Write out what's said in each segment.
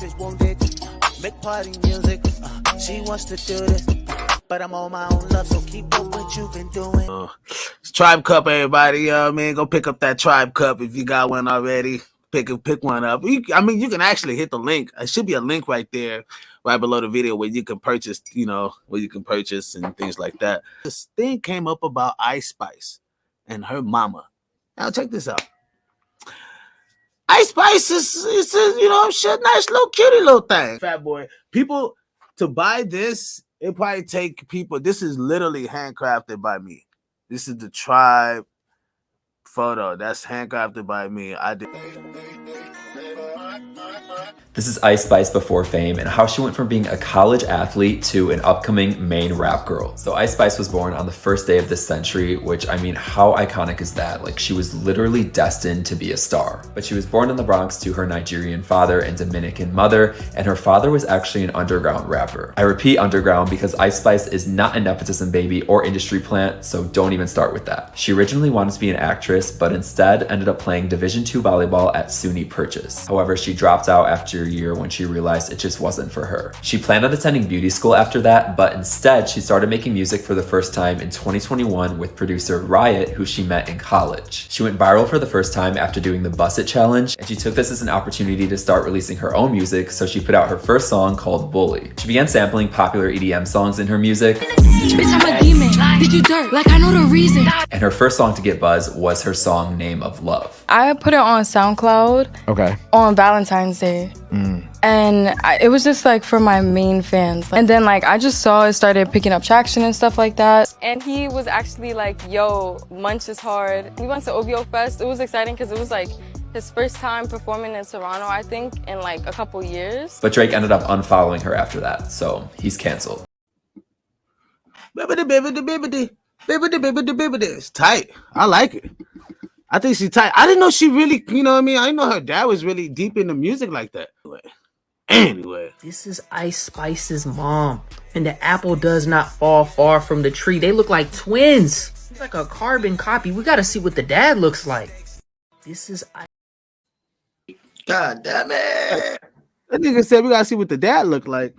is wounded. Make party music. She wants to do this, but I'm on my own love, so keep up what you've been doing. It's Tribe Cup, everybody. Man, go pick up that Tribe Cup if you got one already. Pick one up. You can actually hit the link. It should be a link right there, right below the video, where you can purchase, and things like that. This thing came up about Ice Spice and her mama. Now check this out. Ice Spice is nice little cutie little thing. Fat boy. People to buy this, it probably take people. This is literally handcrafted by me. This is the Tribe photo. That's handcrafted by me. I did. This is Ice Spice before fame and how she went from being a college athlete to an upcoming main rap girl. So Ice Spice was born on the first day of this century, which, I mean, how iconic is that? Like, she was literally destined to be a star. But she was born in the Bronx to her Nigerian father and Dominican mother, and her father was actually an underground rapper. I repeat underground because Ice Spice is not a nepotism baby or industry plant, so don't even start with that. She originally wanted to be an actress, but instead ended up playing Division II volleyball at SUNY Purchase. However, she dropped out after year when she realized it just wasn't for her. She planned on attending beauty school after that, but instead she started making music for the first time in 2021 with producer Riot, who she met in college. She went viral for the first time after doing the Bust It challenge, and she took this as an opportunity to start releasing her own music, so she put out her first song called Bully. She began sampling popular EDM songs in her music. Bitch, I'm a demon. Did you dirt? Like I know the reason. And her first song to get buzz was her song Name of Love. I put it on SoundCloud on Valentine's Day. And it was just like for my main fans. And then like I just saw it started picking up traction and stuff like that. And he was actually like, yo, Munch is hard. He went to OVO Fest. It was exciting because it was like his first time performing in Toronto, I think, in like a couple years. But Drake ended up unfollowing her after that, so he's canceled. It's tight. I like it. I think she's tight. I didn't know she really, I didn't know her dad was really deep into music like that. Anyway. This is Ice Spice's mom. And the apple does not fall far from the tree. They look like twins. It's like a carbon copy. We gotta see what the dad looks like. This is Ice. God damn it. That nigga said we gotta see what the dad look like.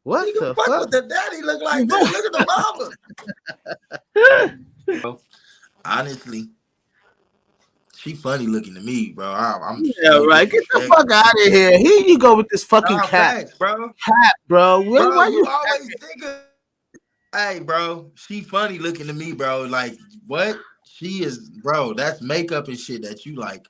What the fuck? What the daddy look like? Look at the mama. Honestly, she funny looking to me, bro. I'm right. Get the fuck out of here. Here you go with this fucking cat, thanks, bro. Cat, bro. Why you always thinking? Hey, bro, she funny looking to me, bro. Like what? She is, bro. That's makeup and shit that you like.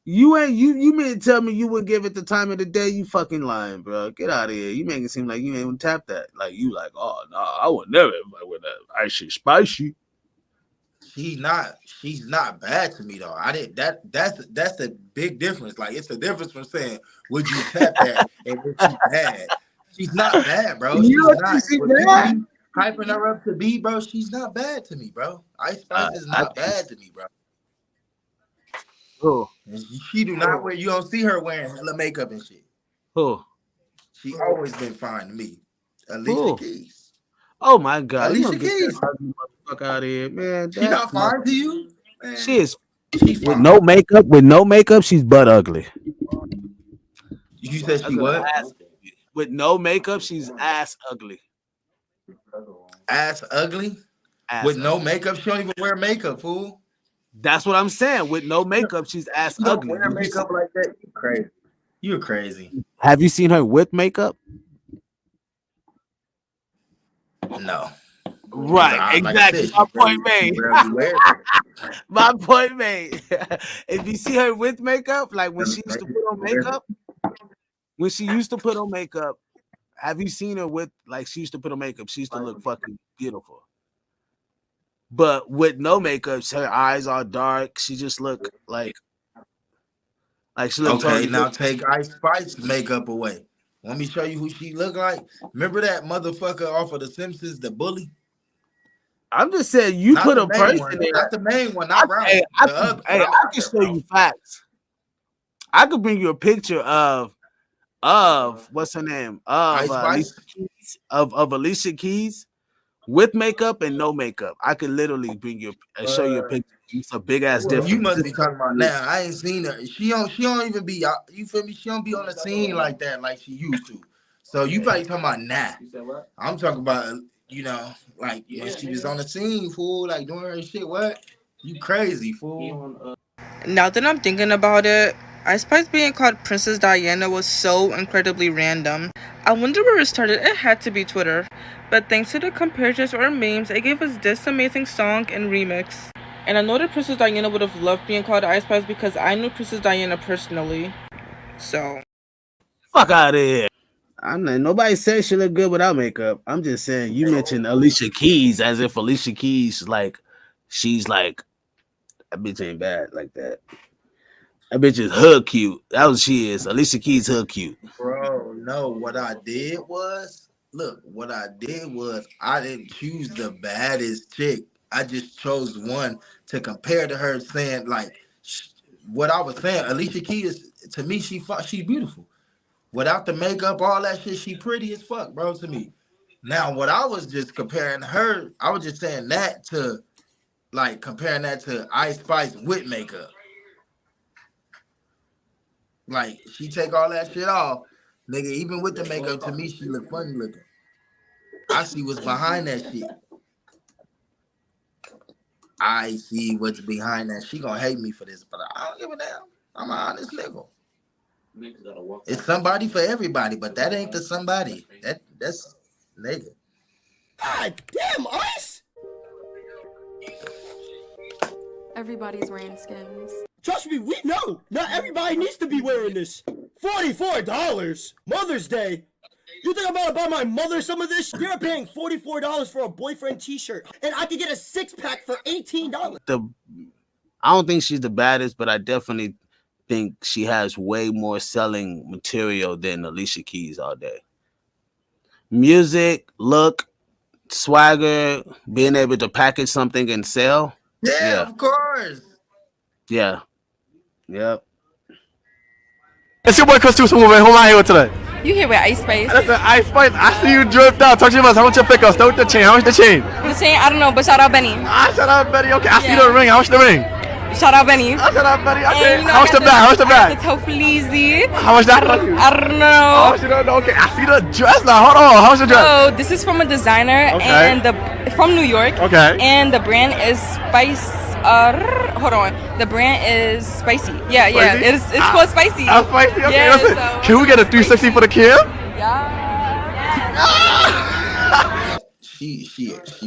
You mean to tell me you wouldn't give it the time of the day? You fucking lying, bro. Get out of here. You make it seem like you ain't even tap that. Like you like, oh no, I would never with that Icy Spicy. She's not bad to me though. That's a big difference. Like it's a difference from saying would you tap that and if she's bad. She's not bad, bro. She's not hyping her up to be, bro. She's not bad to me, bro. Ice Spice is not bad to me, bro. Who? She do not wear. You don't see her wearing hella makeup and shit. Who? She always been fine to me. Alicia Keys. Oh my God! Alicia Keys. Fuck out of here, man. She not fine to you? Man. She is. With no makeup. With no makeup, she's butt ugly. You said she what? With no makeup, she's ass ugly. Ass ugly? With no makeup, she don't even wear makeup, fool. That's what I'm saying. With no makeup, she's ass ugly. Wear makeup like that? You crazy. You're crazy. Have you seen her with makeup? No. Right, exactly. My point made. My point made. If you see her with makeup, like when she used to put on makeup, have you seen her with, like, she used to put on makeup? She used to look fucking beautiful. But with no makeup, her eyes are dark. She just look like she look. Okay, now take Ice Spice makeup away. Let me show you who she look like. Remember that motherfucker off of The Simpsons, the bully? I'm just saying you not put the a person there. Not the main one, not Brown. I can show you facts. I could bring you a picture of what's her name? Of Alicia Keys with makeup and no makeup. I could literally bring you show you a picture. It's a big ass Well, difference. you must be talking about now. I ain't seen her. She don't even be. You feel me? She don't be on the scene like that, like she used to. So you probably talking about now. I'm talking about, like when she was on the scene, fool, like doing her shit. What? You crazy, fool? Now that I'm thinking about it, Ice Spice being called Princess Diana was so incredibly random. I wonder where it started. It had to be Twitter. But thanks to the comparisons or memes, it gave us this amazing song and remix. And I know that Princess Diana would have loved being called Ice Spice because I knew Princess Diana personally. So. Fuck out of here. I'm not, nobody said she look good without makeup. I'm just saying you mentioned Alicia Keys as if Alicia Keys she's like that bitch ain't bad like that. That bitch is hood cute. That's what she is. Alicia Keys hood cute. Bro, no, what I did was I didn't choose the baddest chick. I just chose one to compare to her, saying like what I was saying. Alicia Keys, to me, she's beautiful. Without the makeup, all that shit, she pretty as fuck, bro, to me. Now, what I was just comparing her, I was just saying that to, like, comparing that to Ice Spice with makeup. Like, she take all that shit off. Nigga, even with the makeup, to me, she look funny looking. I see what's behind that shit. I see what's behind that. She gonna hate me for this, but I don't give a damn. I'm an honest nigga. It's somebody for everybody, but that ain't the somebody. That's nigga. God damn, Ice! Everybody's wearing Skims. Trust me, we know. Not everybody needs to be wearing this. $44? Mother's Day? You think I'm about to buy my mother some of this? You're paying $44 for a boyfriend t-shirt, and I could get a 6-pack for $18. I don't think she's the baddest, but I definitely think she has way more selling material than Alicia Keys all day. Music, look, swagger, being able to package something and sell. Yeah, of course. Yeah. Yep. It's your boy Chris Tucson. Who am I here with today? You here with Ice Spice? That's an Ice Spice. I see you dripped out. Talk to us. How much your pickup? Start with the chain. How much the chain? The chain, I don't know, but shout out Benny. Shout out Betty. Okay, I see the ring. How much the ring? Shout out Benny. Shout out Betty. Okay. You know, How much the bag? How much the bag? It's so fleazy. How much that? I don't know. How much you don't know? Okay, I see the dress now. Hold on. How much the dress? Oh, this is from a designer and from New York. Okay. And the brand is Spice. Hold on. The brand is Spicy. Yeah. It's called Spicy. Spicy. Okay. Yeah, So, can we get a 360 for the kid? Yeah. She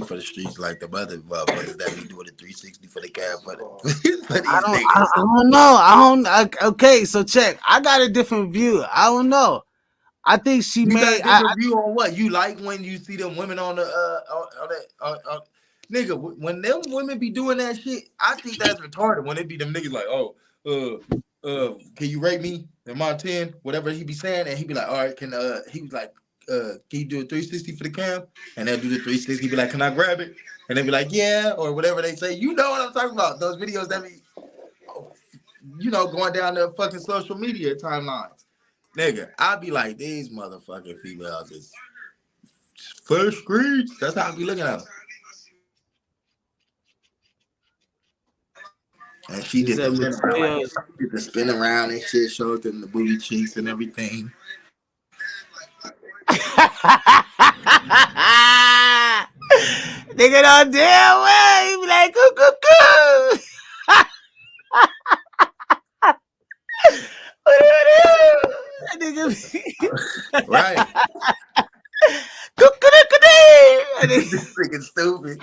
for the streets like the mother motherfuckers that be doing the 360 for the cab for I don't know. Okay, so check. I got a different view. I don't know. I think she you made got a different view on what you like when you see them women on the nigga, when them women be doing that shit, I think that's retarded. When it be them niggas like, can you rate me? Am I 10? Whatever he be saying, and he be like, all right, he was like, can you do a 360 for the cam? And they'll do the 360. He be like, can I grab it? And they be like, yeah, or whatever they say. You know what I'm talking about? Those videos that be, going down the fucking social media timelines. Nigga, I be like, these motherfucking females is first screens. That's how I be looking at them. And she did the spin around and shit, showed them the booty cheeks and everything. Nigga don't damn way. He be like, coo. Right. This freaking stupid.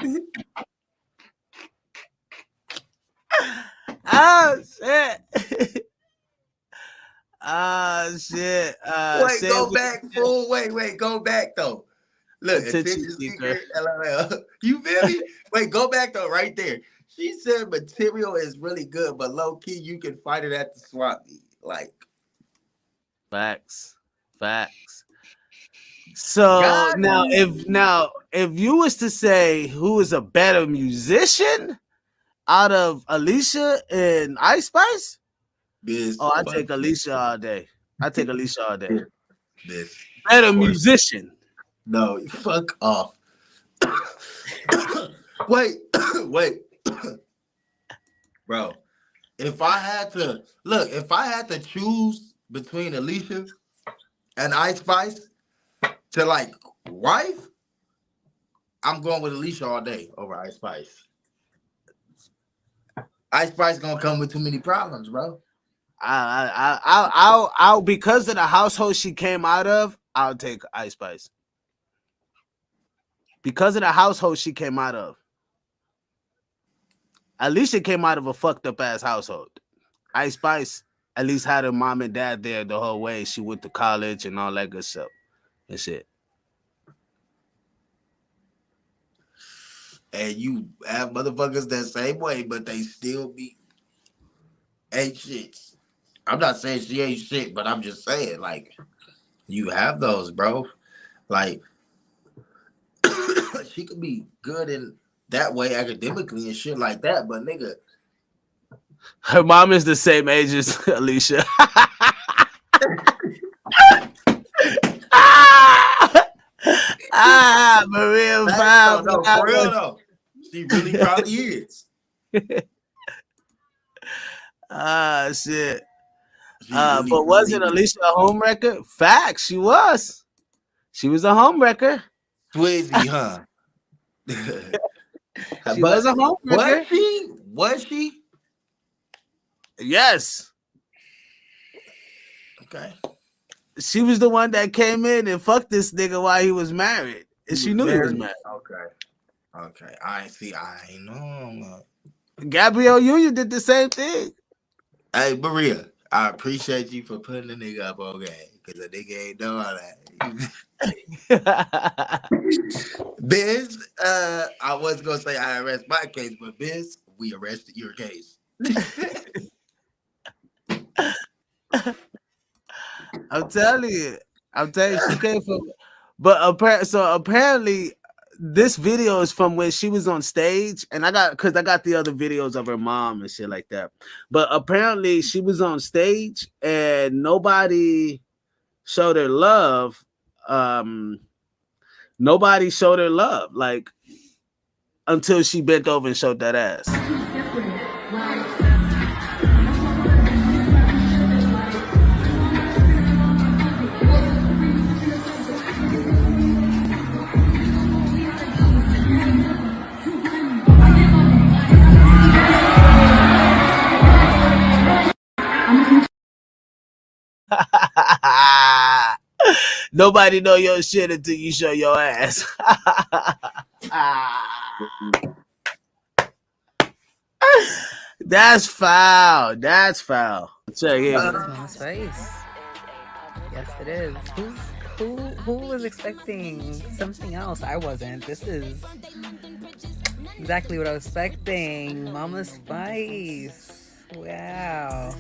Oh shit. Oh shit. Wait, go back, fool. Wait, go back though. Look, attention seeker. LOL. You feel me? Wait, go back though, right there. She said material is really good, but low key you can fight it at the swap meet. Like facts. So now if you was to say who is a better musician out of Alicia and Ice Spice, I take Alicia all day. Better musician. No, fuck off. Wait. bro. If I had to choose between Alicia and Ice Spice to like wife, I'm going with Alicia all day over Ice Spice. Ice Spice gonna come with too many problems, bro. I'll because of the household she came out of, I'll take Ice Spice. Because of the household she came out of. Alicia came out of a fucked up ass household. Ice Spice at least had her mom and dad there the whole way. She went to college and all that good stuff and shit. And you have motherfuckers that same way, but they still ain't shit. I'm not saying she ain't shit, but I'm just saying, like, you have those, bro. Like, she could be good in that way academically and shit like that, but nigga, her mom is the same age as Alicia. Maria found. No, for real though. She really probably is. Shit. But wasn't Alicia a homewrecker? Facts, she was. She was a homewrecker. Twizzy, huh? She was a homewrecker. Was she? Yes. Okay. She was the one that came in and fucked this nigga while he was married. And she knew he was married. Okay. I know. Gabrielle Union did the same thing. Hey, Maria, I appreciate you for putting the nigga up on game. Because the nigga ain't know all that. Biz, I was going to say I arrest my case, but Biz, we arrested your case. I'm telling you, she came from. But apparently, this video is from when she was on stage, and I got the other videos of her mom and shit like that. But apparently, she was on stage, and nobody showed her love. Nobody showed her love, like until she bent over and showed that ass. Nobody know your shit until you show your ass. That's foul. That's foul. Check it. Mama's face. Yes, it is. Who was expecting something else? I wasn't. This is exactly what I was expecting. Mama's Spice. Wow.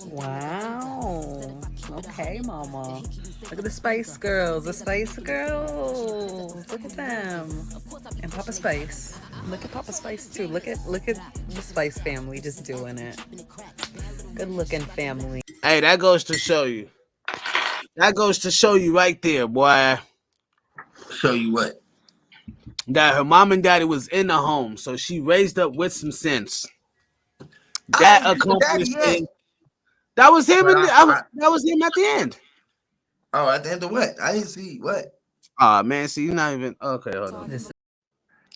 Wow. Okay, Mama. Look at the Spice Girls. The Spice Girls. Look at them. And Papa Spice. Look at Papa Spice too. Look at the Spice family just doing it. Good looking family. Hey, that goes to show you. That goes to show you right there, boy. Show you what? That her mom and daddy was in the home, so she raised up with some sense. That accomplished thing. That was him. That was him at the end. Oh, at the end of what? I didn't see what. Oh man, see, you're not even okay. Hold on.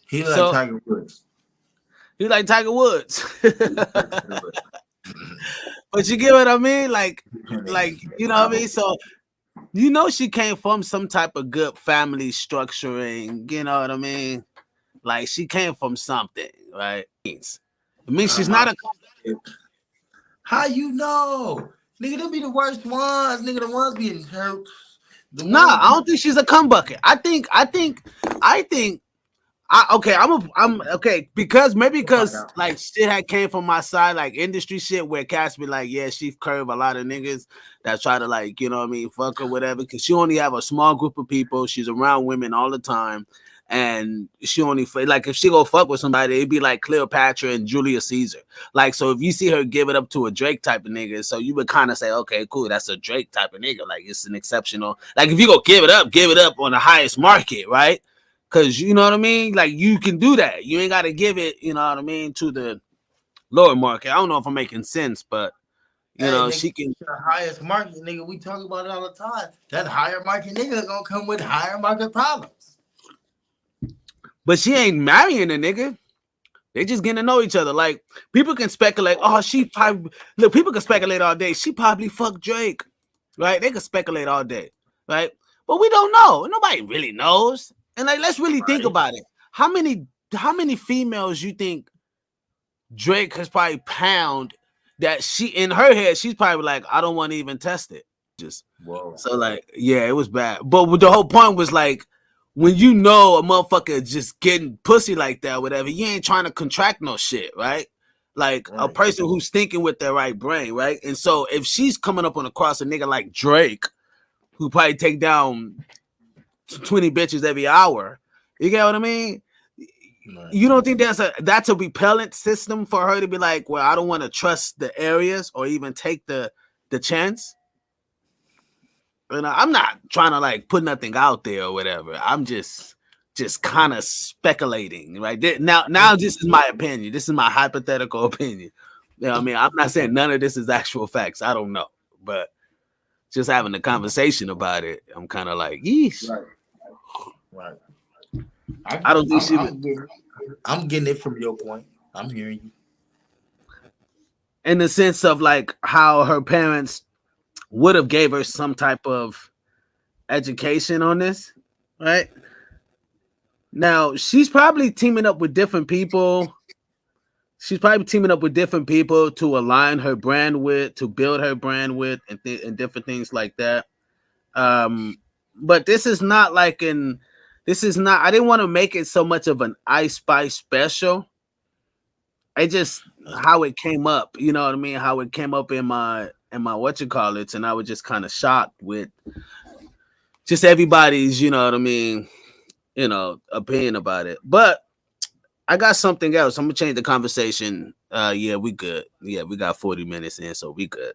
He like Tiger Woods. He like Tiger Woods. But you get what I mean? Like you know what I mean? So you know she came from some type of good family structuring. You know what I mean? Like she came from something, right? It means she's not a. How you know? Nigga, them be the worst ones. Nigga, the ones be in church. Nah, I don't think she's a cum bucket. I'm okay because like shit had came from my side, like industry shit where cats be like, yeah, she curve a lot of niggas that try to like, you know what I mean, fuck her, whatever, because she only have a small group of people. She's around women all the time. And she only like if she go fuck with somebody, it'd be like Cleopatra and Julius Caesar. Like, so if you see her give it up to a Drake type of nigga, so you would kind of say, okay, cool, that's a Drake type of nigga. Like, it's an exceptional. Like, if you go give it up on the highest market, right? Cause you know what I mean? Like you can do that. You ain't gotta give it, you know what I mean, to the lower market. I don't know if I'm making sense, but you know, nigga, she can the highest market, nigga. We talk about it all the time. That higher market nigga gonna come with higher market problems. But she ain't marrying a nigga. They just getting to know each other. Like people can speculate. Oh, she probably look. People can speculate all day. She probably fucked Drake, right? They can speculate all day, right? But we don't know. Nobody really knows. And like, let's really think about it. How many females you think Drake has probably pound that she in her head? She's probably like, I don't want to even test it. Just so like, yeah, it was bad. But the whole point was like, when you know a motherfucker just getting pussy like that, whatever, you ain't trying to contract no shit, right? Like a person who's thinking with their right brain, right? And so if she's coming up on across a nigga like Drake, who probably take down 20 bitches every hour, you get what I mean? You don't think that's a repellent system for her to be like, well, I don't want to trust the areas or even take the chance? And I'm not trying to like put nothing out there or whatever. I'm just kind of speculating, right? Now this is my opinion. This is my hypothetical opinion. You know what I mean? I'm not saying none of this is actual facts. I don't know. But just having a conversation about it, I'm kind of like, yeesh. Right. I don't think I'm getting it from your point. I'm hearing you. In the sense of like how her parents would have gave her some type of education on this, right? Now she's probably teaming up with different people. She's probably teaming up with different people to align her brand with, to build her brand with, and different things like that. But this is not like I didn't want to make it so much of an Ice Spice special. I just how it came up, you know what I mean? How it came up in my whatchamacallits, and I was just kind of shocked with just everybody's, you know what I mean, opinion about it. But I got something else. I'm gonna change the conversation. Yeah, we good. Yeah, we got 40 minutes in, so we good.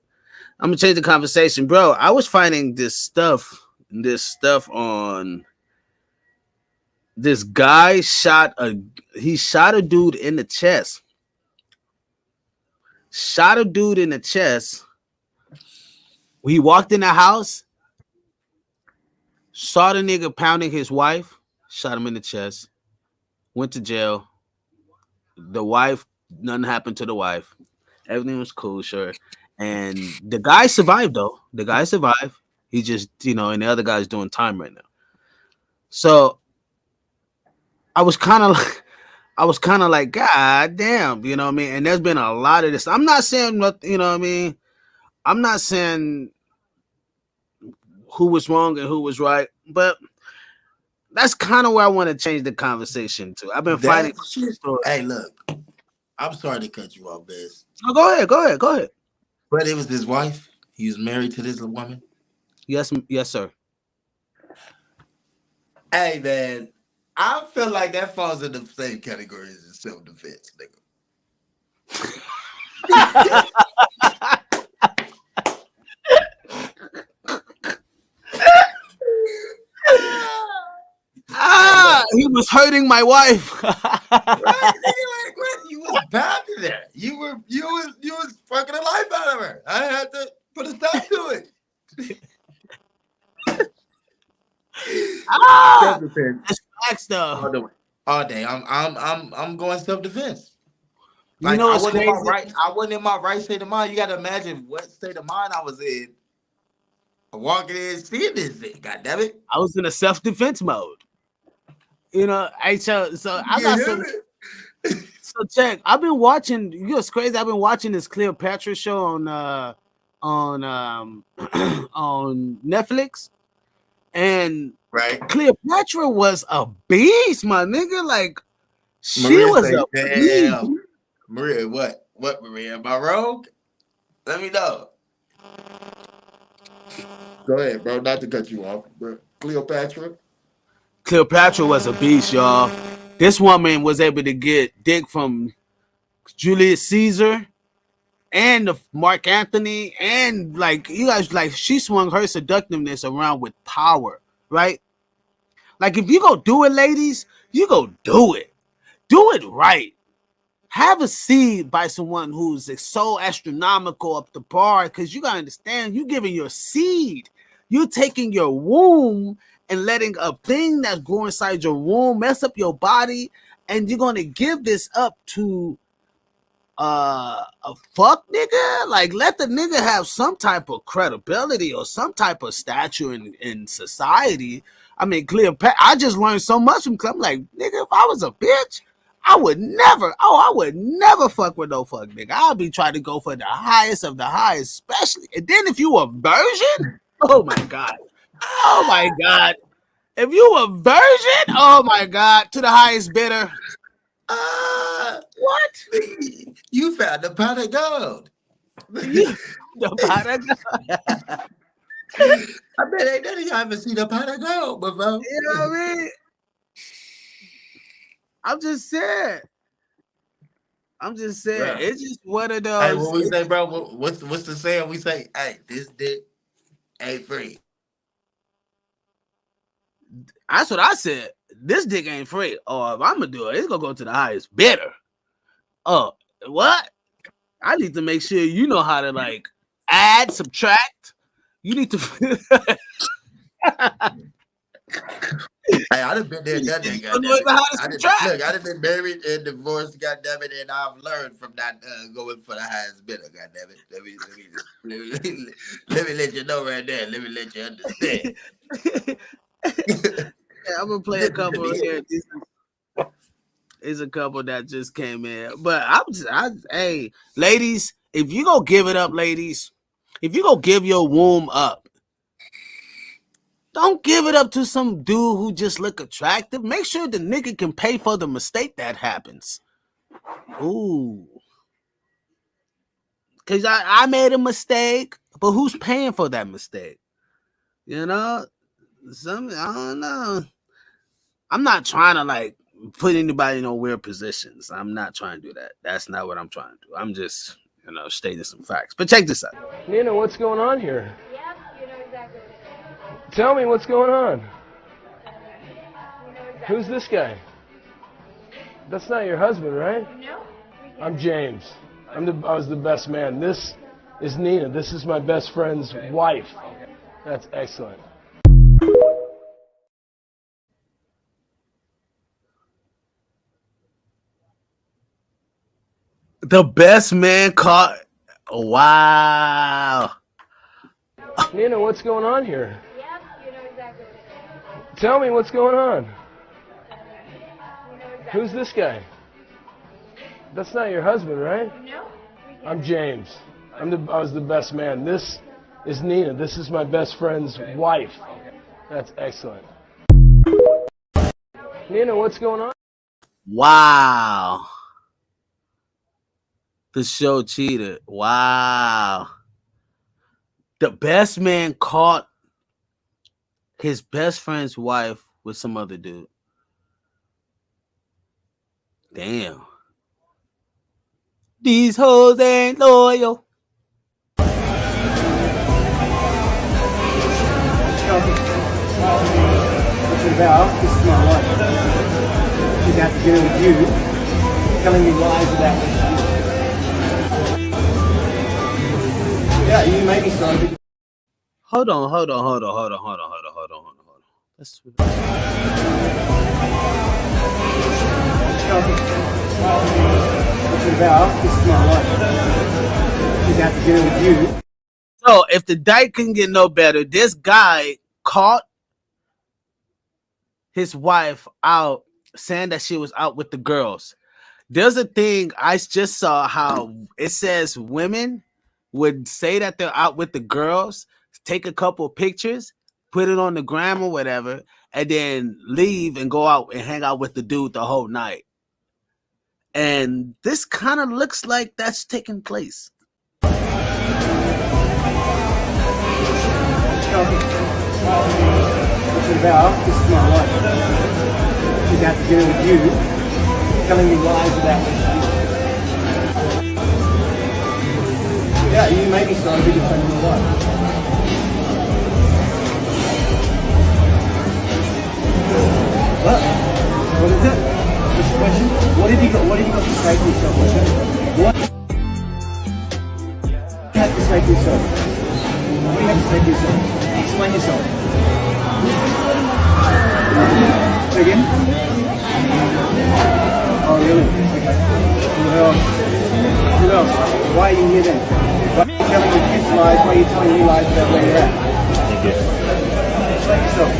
I'm gonna change the conversation, bro. I was finding this stuff on this guy shot a dude in the chest. Shot a dude in the chest. He walked in the house, saw the nigga pounding his wife, shot him in the chest, went to jail. The wife, nothing happened to the wife. Everything was cool, sure. And the guy survived, though. The guy survived. He just, and the other guy's doing time right now. So I was kind of like, God damn, you know what I mean? And there's been a lot of this. I'm not saying what, you know what I mean? I'm not saying who was wrong and who was right, but that's kind of where I want to change the conversation to. I've been finding. Hey, look, I'm sorry to cut you off, Biz. Oh, go ahead. But it was his wife. He was married to this woman. Yes, sir. Hey, man, I feel like that falls in the same category as self-defense, nigga. He was hurting my wife. Right, nigga, like what? You was bound to that. You was fucking the life out of her. I had to put a stop to it. It's facts though. All day. I'm going self-defense. Like, You know, I it's wasn't in my crazy. right. I wasn't in my right state of mind. You got to imagine what state of mind I was in. Walking in, seeing this thing. God damn it! I was in a self-defense mode. So I got some. So check. I've been watching. It's crazy. I've been watching this Cleopatra show on Netflix, and Cleopatra was a beast, my nigga. Like she was a beast. Maria, what? What, Maria? Am I rogue? Let me know. Go ahead, bro. Not to cut you off, bro. Cleopatra was a beast, y'all. This woman was able to get dick from Julius Caesar and Mark Antony, and like you guys, like she swung her seductiveness around with power, right? Like, if you go do it, ladies, you go do it. Do it right. Have a seed by someone who's so astronomical up the bar, because you got to understand, you're giving your seed. You're taking your womb and letting a thing that's growing inside your womb mess up your body, and you're going to give this up to a fuck nigga. Like, let the nigga have some type of credibility or some type of stature in society. I mean, Cleopatra, I just learned so much from Clem. I'm like, nigga, if I was a bitch, I would never fuck with no fuck nigga. I'll be trying to go for the highest of the highest, especially. And then if you a virgin, oh my God. Oh my God. If you a virgin, oh my God, to the highest bidder. What? You found the pot of gold. The pot of gold. I bet ain't none of y'all ever seen the pot of gold before. You know what I mean? I'm just saying. Bro. It's just one of those. Hey, what we say, bro? What's the saying? We say, hey, this dick ain't free. That's what I said. This dick ain't free. Or if I'm gonna do it, it's gonna go to the highest bidder. What? I need to make sure you know how to like add, subtract. You need to. Hey, I done been there, done that. I done been married and divorced, goddamn it, and I've learned from that going for the highest bidder, goddamn it. Let me let you know right there. Let me let you understand. Yeah, I'm gonna play a couple here. There's a couple that just came in, but hey, ladies, if you go give it up, ladies, if you go give your womb up, don't give it up to some dude who just look attractive. Make sure the nigga can pay for the mistake that happens. Ooh. Because I made a mistake, but who's paying for that mistake? You know? I don't know. I'm not trying to, like, put anybody in no weird positions. I'm not trying to do that. That's not what I'm trying to do. I'm just, stating some facts. But check this out. Nina, what's going on here? Tell me what's going on. Who's this guy? That's not your husband, right? No. I'm James. I was the best man. This is Nina. This is my best friend's wife. That's excellent. The best man caught. Wow. Nina, what's going on here? Tell me what's going on. Who's this guy? That's not your husband, right? No. I'm James. I was the best man. This is Nina. This is my best friend's wife. That's excellent. Nina, what's going on? Wow. The show cheated. Wow. The best man caught his best friend's wife with some other dude. Damn. These hoes ain't loyal. What's it about? This is my life. She's out to dinner with you, telling me lies about me. Yeah, you made me so. Hold on. That's what's it about? This is my life. She's out to dinner with you. So if the dyke can get no better, this guy caught his wife out saying that she was out with the girls. There's a thing I just saw how it says women would say that they're out with the girls, take a couple pictures, put it on the gram or whatever, and then leave and go out and hang out with the dude the whole night. And this kind of looks like that's taking place. What's it about? This is my life. She's out to dinner with you, telling me lies about me. Yeah, you made me so big a friend in your life. have to cite yourself. What? You have to cite yourself. You have to cite yourself. Explain yourself. Say again? Oh, really? Who else? Why are you here then? Why are you telling your kids lies? Why are you telling me lies about where you're at? Thank you. Explain yourself.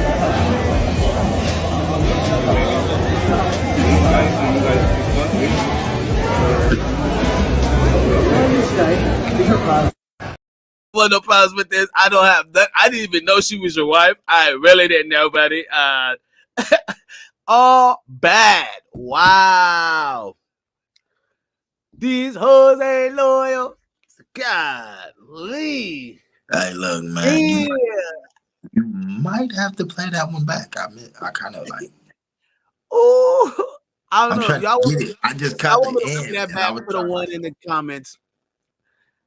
Well, no problems with this. I don't have that. I didn't even know she was your wife. I really didn't know, buddy. All bad. Wow. These hoes ain't loyal. Golly. Hey, look, man. You might have to play that one back. I mean, I kind of like. Oh, I don't know. Y'all get it. I just caught the end. That back for the one in the comments.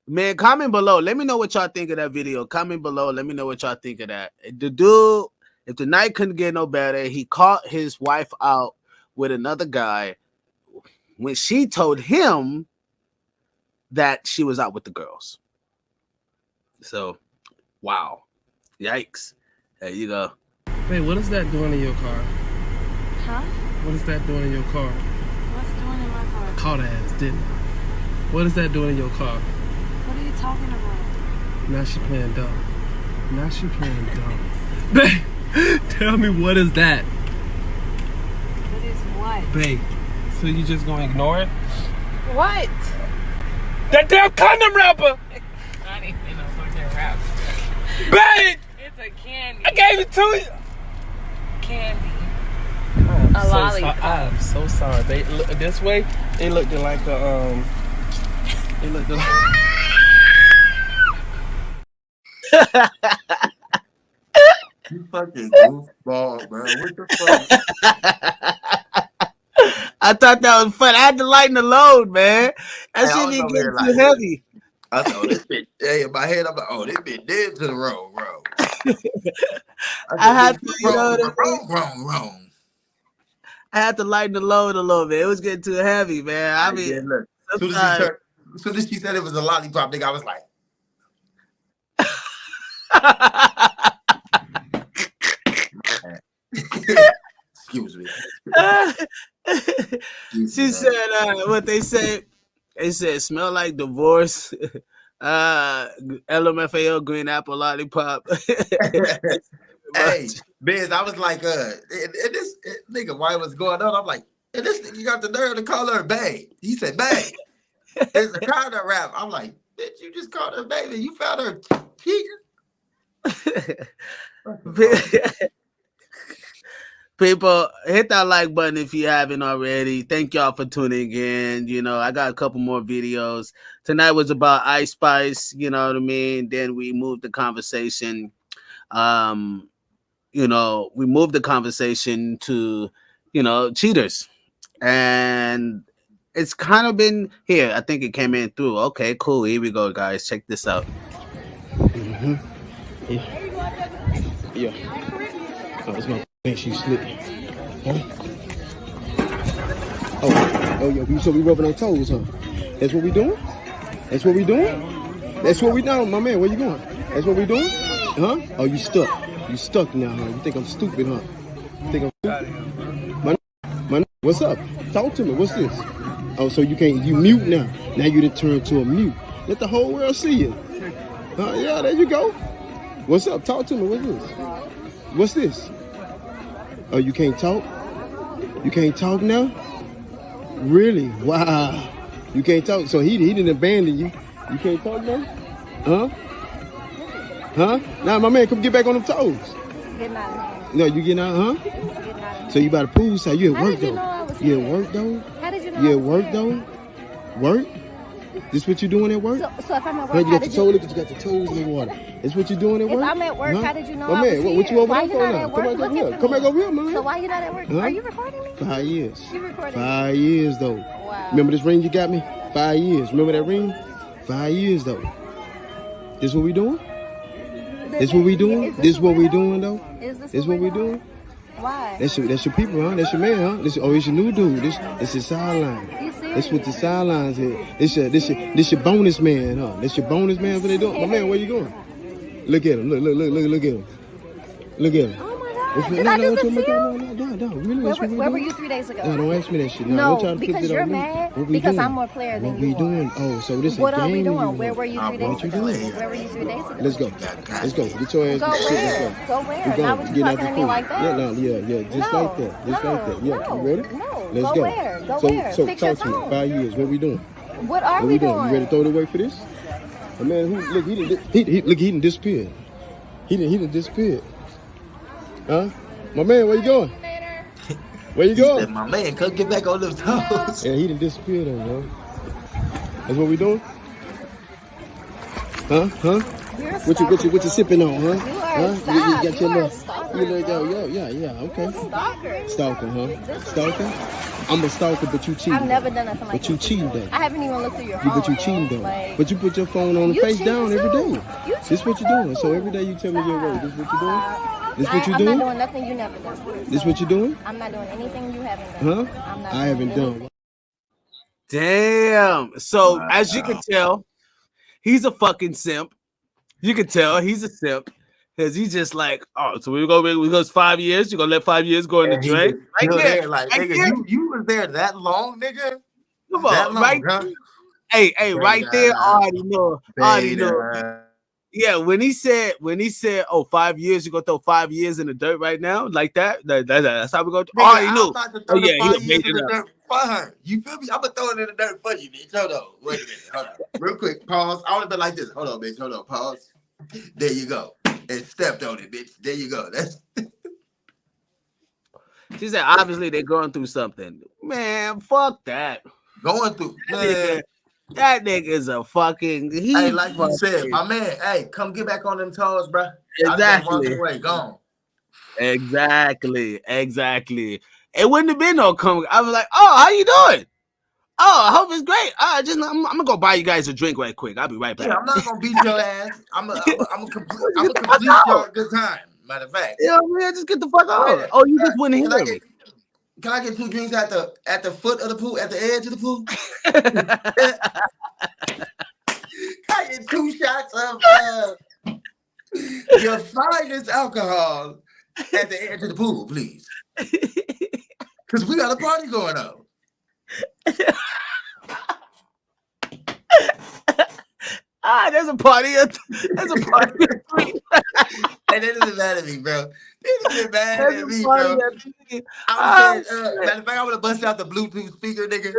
Man, comment below. Let me know what y'all think of that video. Comment below. Let me know what y'all think of that. The dude, if the night couldn't get no better, he caught his wife out with another guy when she told him that she was out with the girls. So, wow. Yikes. There you go. Hey, what is that doing in your car? Huh? What is that doing in your car? What's doing in my car? Caught ass, didn't it? What is that doing in your car? What are you talking about? Now she playing dumb. Now she playing dumb. Babe, tell me, what is that? What is what? Babe, so you just gonna ignore it? What? That damn condom wrapper! I didn't say no fucking rap. Babe! It's a candy. I gave it to you! Candy. A lollipop. I am so sorry. They look this way. It looked like a It looked like. You fucking goofball, bro. What the fuck? I thought that was fun. I had to lighten the load, man. That shit be getting too heavy. I thought this bitch. Hey, in my head, I'm like, oh, this bitch dead to the road, bro. I had to, wrong. I had to lighten the load a little bit. It was getting too heavy, man. I mean, yeah, look. As soon as she said it was a lollipop, nigga, I was like. Excuse me. She said, what they say? They said, smell like divorce. LMFAO green apple lollipop. Hey, Biz, I was like, this nigga, why was going on? I'm like, and this nigga got the nerve to call her babe. He said, babe. It's a kind of rap. I'm like, did you just call her baby? You found her cheating? People, hit that like button if you haven't already. Thank y'all for tuning in. You know, I got a couple more videos. Tonight was about Ice Spice, you know what I mean? Then we moved the conversation. We moved the conversation to, cheaters. And it's kind of been here. I think it came in through. Okay, cool. Here we go, guys. Check this out. Mm-hmm. Yeah. Oh, it's my thing. She slipped. Huh? Oh, yeah. So we rubbing on toes, huh? That's what we doing? That's what we doing? That's what we doing, my man. Where you going? That's what we doing? Huh? Oh, you stuck. You stuck now, huh? You think I'm stupid, huh? You think I'm stupid? My, what's up? Talk to me. What's this? Oh, so you mute now. Now you done turned to a mute. Let the whole world see you. Yeah, there you go. What's up? Talk to me. What's this? What's this? Oh, you can't talk? You can't talk now? Really? Wow. You can't talk. So he didn't abandon you. You can't talk now? Huh? Huh? Now, my man, come get back on them toes. Getting out. No, you getting out, huh? So you about to pool side. You at work, though? You at work, though? How did you know? You at work, though? Work? This what you doing at work? So if I'm at work, you got your toes, you got your toes in the water. That's what you doing at work? If I'm at work, how did you know my I man, was what here? you over Why there you for not now? at Come work back over looking here. for Come me? back over here, man. So why you not at work? Huh? Are you recording me? 5 years. You recording 5 years, though. Wow. Remember this ring you got me? 5 years. Remember that ring? 5 years, though. This what we doing? This what we doing? This what we doing, though? Is this what we doing? Why? That's your people, huh? That's your man, huh? It's your new dude. This your sideline. That's what the sidelines is. This your bonus man, huh? That's your bonus man. What they doing? My man, where you going? Look at him. Look at him. Look at him. Oh my God! Did I do this to you? No. Really, where were you 3 days ago? No, don't ask me that shit. No, because you're mad. Because I'm more player than you are. What we doing? Oh, so this is what a game. What are we doing? Where were you 3 days ago? Where were you 3 days ago? Let's go. Get your ass. Go where? Go where? Now what you talking to me like that? Yeah. Just like that. Yeah. You ready? No. Let's go go. Where? Go where? So Fix your talk to me. tone. 5 years. What we doing? What are we doing? You ready to throw it away for this? A man who he done disappeared. He done disappeared. Huh? My man, where you going? Where you going? Said, my man, come get back on those toes. Yeah, he done disappeared on you. That's what we doing? Huh? What you sipping on, huh? You got your little. Yeah. Okay. Stalker, huh? Stalker. I'm a stalker, but you cheating. I've never done nothing like that. But you cheating though. I haven't even looked through your phone. But you cheating though. But you put your phone on the face down every day. This what you doing. So every day you tell me your word. This what you doing? This what you doing? I'm not doing nothing you never done. This what you doing? I'm not doing anything you haven't done. Huh? I haven't done. Damn. So as you can tell, he's a fucking simp. You can tell he's a simp. Because he's just like, oh, so we go 5 years. You're gonna let 5 years go in the drain? You was there that long, nigga? Come on, right? Huh? Hey, right there, I already know. Yeah, when he said, oh, 5 years, you gonna throw 5 years in the dirt right now, like that. That's how we go. I already knew. Oh yeah, he made it up. For her. You feel me? I'm gonna throw it in the dirt for you, bitch. Hold on, wait a minute, hold on, real quick, pause. I would have been like this. Hold on, bitch. Hold on, pause. There you go. And stepped on it, bitch. There you go. That's. She said, obviously they're going through something. Man, fuck that. Going through. That nigga is a fucking. Hey, like you said, my man. Hey, come get back on them toes, bro. Exactly. Away, gone. Exactly. It wouldn't have been no come. I was like, oh, how you doing? Oh, I hope it's great. I'm gonna go buy you guys a drink right quick. I'll be right back. Yeah, I'm not gonna beat your ass. I'm gonna complete your good time. Matter of fact. Yeah, man, just get the fuck out. Oh, you just wouldn't hear me. Can I get 2 drinks at the foot of the pool, at the edge of the pool? I get 2 shots of your finest alcohol at the edge of the pool, please. Because we got a party going on. There's a party. There's a party. Hey, they doesn't matter at me, bro. They doesn't matter at me, bro. Matter of fact, I would have busted out the Bluetooth speaker, nigga.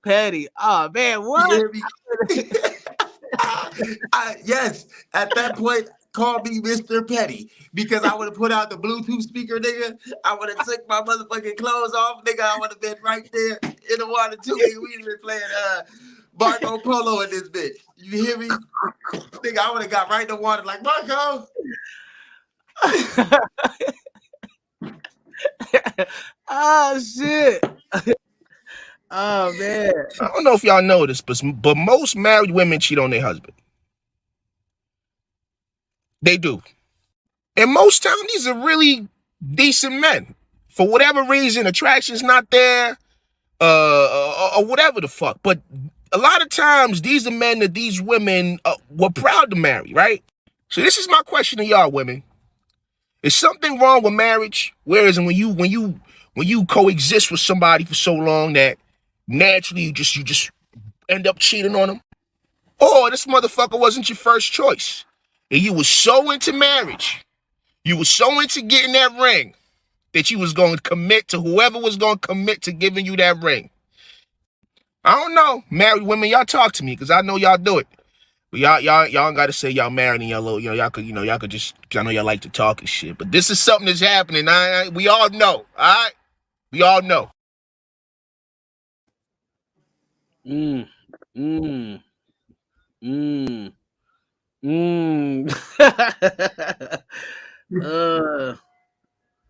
Petty. Oh man, what? Yes, at that point, call me Mr. Petty, because I would have put out the Bluetooth speaker, nigga. I would have took my motherfucking clothes off, nigga. I would have been right there in the water too, nigga. We been playing Marco Polo in this bitch. You hear me? Nigga, I would have got right in the water like, Marco. Oh shit. Oh man. I don't know if y'all know this, but most married women cheat on their husband. They do. And most times these are really decent men. For whatever reason, attraction's not there, or whatever the fuck. But a lot of times these are men that these women were proud to marry, right? So this is my question to y'all women. Is something wrong with marriage? Whereas when you coexist with somebody for so long that naturally you just end up cheating on them? Or this motherfucker wasn't your first choice, and you were so into marriage, you were so into getting that ring, that you was going to commit to whoever was going to commit to giving you that ring. I don't know. Married women, y'all talk to me, because I know y'all do it. But y'all got to say y'all married and y'all could just, I know y'all like to talk and shit. But this is something that's happening. We all know. All right? We all know.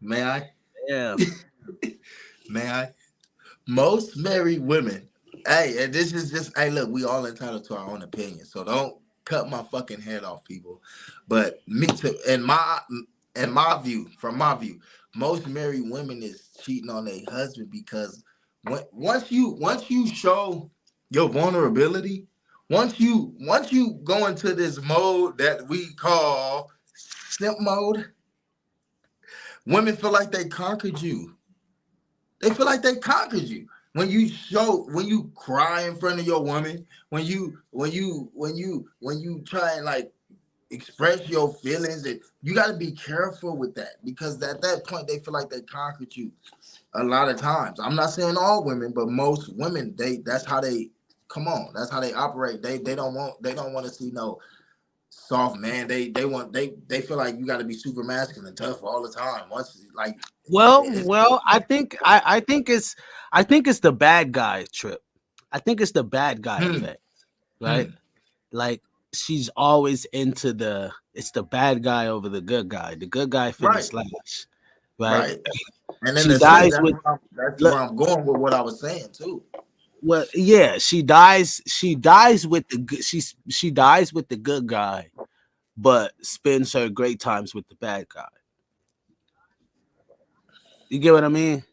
May I? Yeah. May I? Most married women, hey, and this is just, hey, look, we all entitled to our own opinion, so don't cut my fucking head off, people. But me too, in my view, from my view, most married women is cheating on their husband because once you show your vulnerability, once you go into this mode that we call simp mode, women feel like they conquered you. They feel like they conquered you. When you cry in front of your woman, when you try and like express your feelings, and you got to be careful with that, because at that point they feel like they conquered you. A lot of times, I'm not saying all women, but most women, that's how they operate. They don't want to see no soft man. They feel like you got to be super masculine and tough all the time. Once like I think it's the bad guy trip. I think it's the bad guy effect, right? Like she's always into it's the bad guy over the good guy. The good guy finna slash, right? And then she dies with. That's where I'm going with what I was saying too. Well, yeah, she dies with she dies with the good guy, but spends her great times with the bad guy. You get what I mean?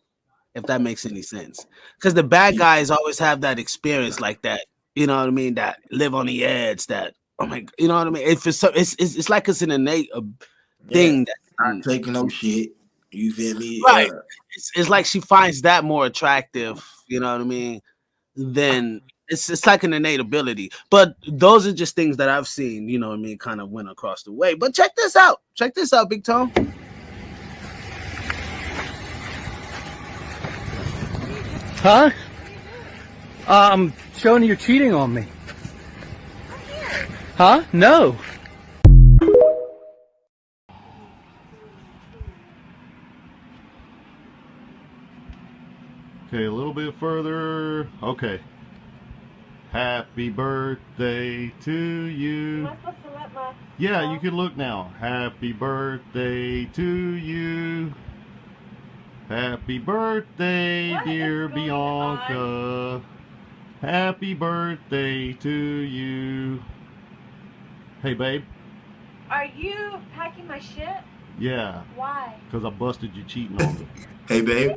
If that makes any sense. Because the bad guys always have that experience like that, you know what I mean? That live on the edge, that, oh my, you know what I mean? It's like it's an innate thing. That's not taking no shit. You feel me? Right. It's like she finds that more attractive, you know what I mean? Then it's like an innate ability. But those are just things that I've seen, you know what I mean, kind of went across the way. But check this out. Check this out, Big Tone. Huh? I'm showing you're cheating on me. Huh? No. Okay, a little bit further. Okay. Happy birthday to you. Am I supposed to let my... Yeah, you can look now. Happy birthday to you. Happy birthday, dear Bianca. Happy birthday to you. Hey, babe. Are you packing my shit? Yeah. Why? Because I busted you cheating on me. Hey, babe.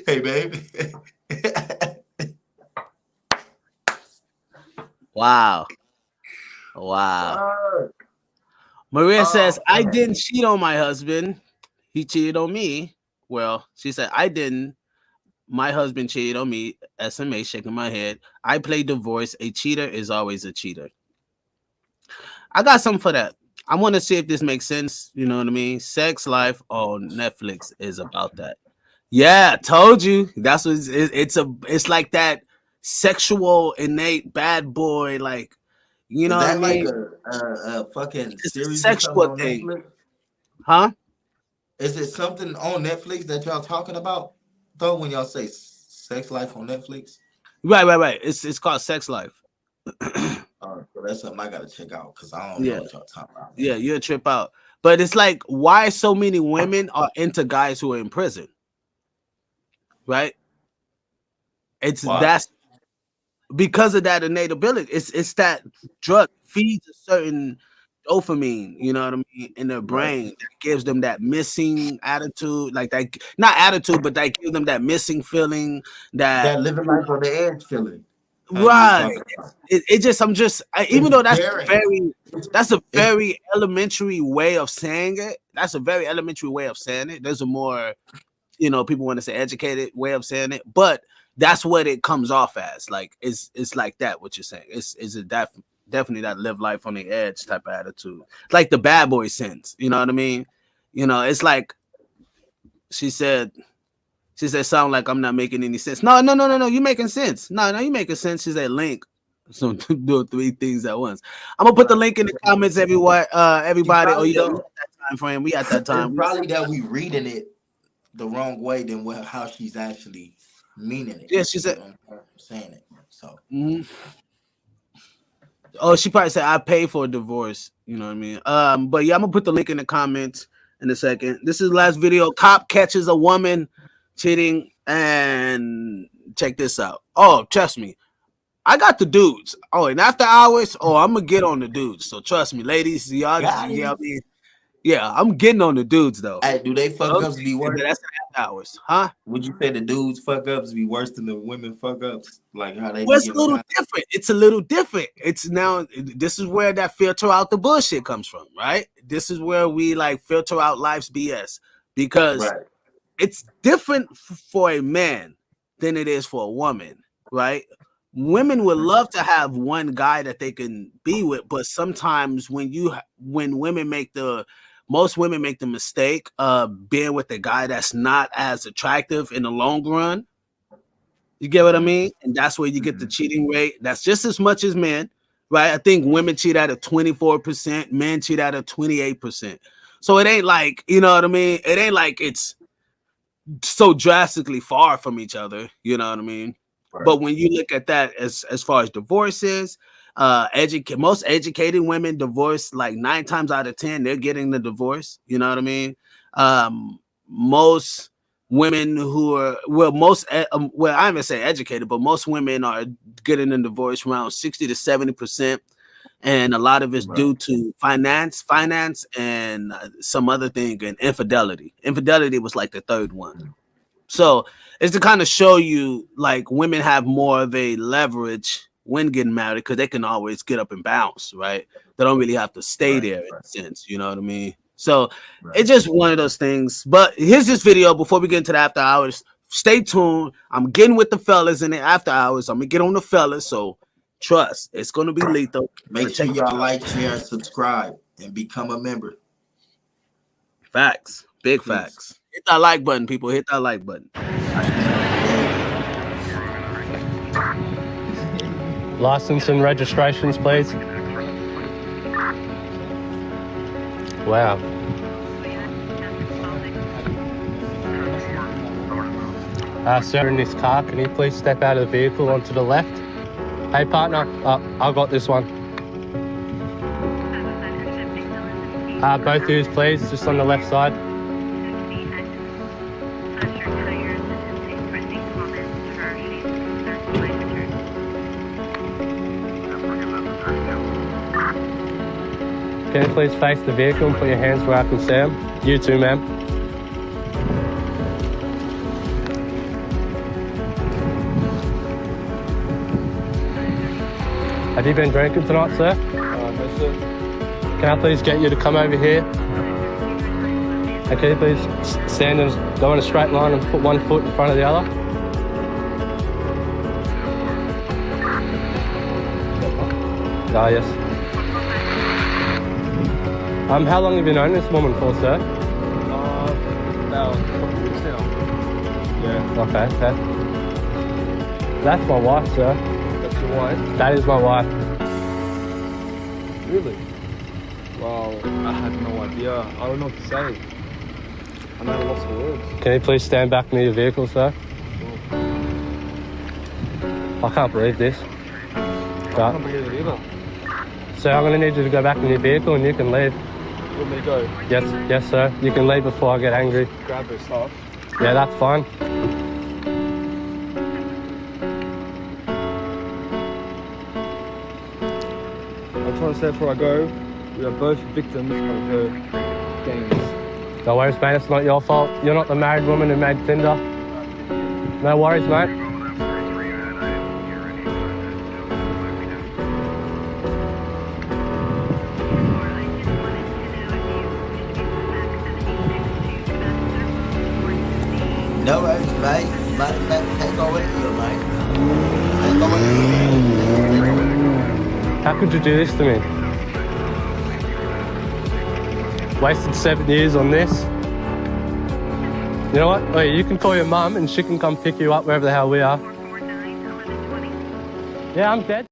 Hey, babe. Wow. Maria says, I didn't cheat on my husband. He cheated on me. Well, she said, I didn't. My husband cheated on me. SMA, shaking my head. I play divorce. A cheater is always a cheater. I got something for that. I want to see if this makes sense. You know what I mean? Sex Life on Netflix is about that. Yeah, told you. That's what it's like that sexual innate bad boy, like, you know what I mean? Like a fucking it's series a sexual thing. Netflix? Huh? Is it something on Netflix that y'all talking about though when y'all say Sex Life on Netflix? Right. It's called Sex Life. So that's something I gotta check out because I don't know what y'all talking about. Yeah, you'll trip out. But it's like, why so many women are into guys who are in prison? Right? That's because of that innate ability. It's that drug feeds a certain dopamine, you know what I mean, in their brain that gives them that missing attitude, like that, not attitude, but that gives them that missing feeling, that living life on the edge feeling. Right. Even though that's a very elementary way of saying it. That's a very elementary way of saying it. There's a more, people want to say educated way of saying it, but that's what it comes off as. Like it's like that. What you're saying definitely that live life on the edge type of attitude, like the bad boy sense. You know what I mean? It's like she said, sound like I'm not making any sense. No, you making sense. No, you making sense. She said link. So do 3 things at once. I'm gonna put the link in the comments, everybody. Oh, we at that time frame. We at that time. Probably that we reading it the wrong way than how she's actually meaning it. Yeah, she said saying it. So. Mm-hmm. Oh, she probably said I pay for a divorce. You know what I mean? But yeah, I'm gonna put the link in the comments in a second. This is the last video. Cop catches a woman cheating, and check this out. Oh, trust me, I got the dudes. Oh, and after hours, I'm gonna get on the dudes. So trust me, ladies, y'all. Yeah, I'm getting on the dudes though. Hey, do they fuck ups be worse? That's after hours, huh? Would you say the dudes fuck ups be worse than the women fuck ups? Like how they? Well, it's a little different. It's a little different. It's now. This is where that filter out the bullshit comes from, right? This is where we like filter out life's BS because it's different for a man than it is for a woman, right? Women would love to have one guy that they can be with, but sometimes when most women make the mistake of being with a guy that's not as attractive in the long run. You get what I mean? And that's where you get the cheating rate. That's just as much as men, right? I think women cheat at a 24%, men cheat at a 28%. So it ain't like, you know what I mean? It ain't like it's so drastically far from each other, you know what I mean? Right. But when you look at that as far as divorces, most educated women divorce like 9 times out of 10, they're getting the divorce, you know what I mean? Most women who are I haven't say educated, but most women are getting a divorce around 60 to 70%, and a lot of it's due to finance, and some other thing, and infidelity. Infidelity was like the third one. So it's to kind of show you like women have more of a leverage when getting married because they can always get up and bounce, right? They don't really have to stay there in a sense, you know what I mean? So it's just one of those things. But here's this video before we get into the after hours. Stay tuned. I'm getting with the fellas in the after hours. I'm gonna get on the fellas. So trust, it's gonna be lethal. Make sure y'all like, share, and subscribe, and become a member. Facts, big facts. Hit that like button, people. Hit that like button. License and registrations, please. Wow. Sir, in this car, can you please step out of the vehicle onto the left? Hey, partner, I got this one. Both of you, please, just on the left side. Can you please face the vehicle and put your hands where I can see them? You too, ma'am. Have you been drinking tonight, sir? No, sir. Can I please get you to come over here? And can you please stand and go in a straight line and put one foot in front of the other? Ah, yes. How long have you known this woman for, sir? About a couple of weeks now. Yeah. Okay. That's my wife, sir. That's your wife? That is my wife. Really? Wow, I had no idea. I don't know what to say. I'm at a loss for words. Can you please stand back near your vehicle, sir? Sure. I can't believe this. I can't believe it either. So I'm going to need you to go back in your vehicle and you can leave. You want me to go? Yes, sir. You can leave before I get angry. Grab her stuff. Yeah, that's fine. I'm trying to say before I go, we are both victims of her games. No worries, mate. It's not your fault. You're not the married woman who made Tinder. No worries, mate. No worries, mate. Take over here, mate. Take over here. How could you do this to me? Wasted 7 years on this. You know what? Wait, you can call your mum and she can come pick you up wherever the hell we are. Yeah, I'm dead.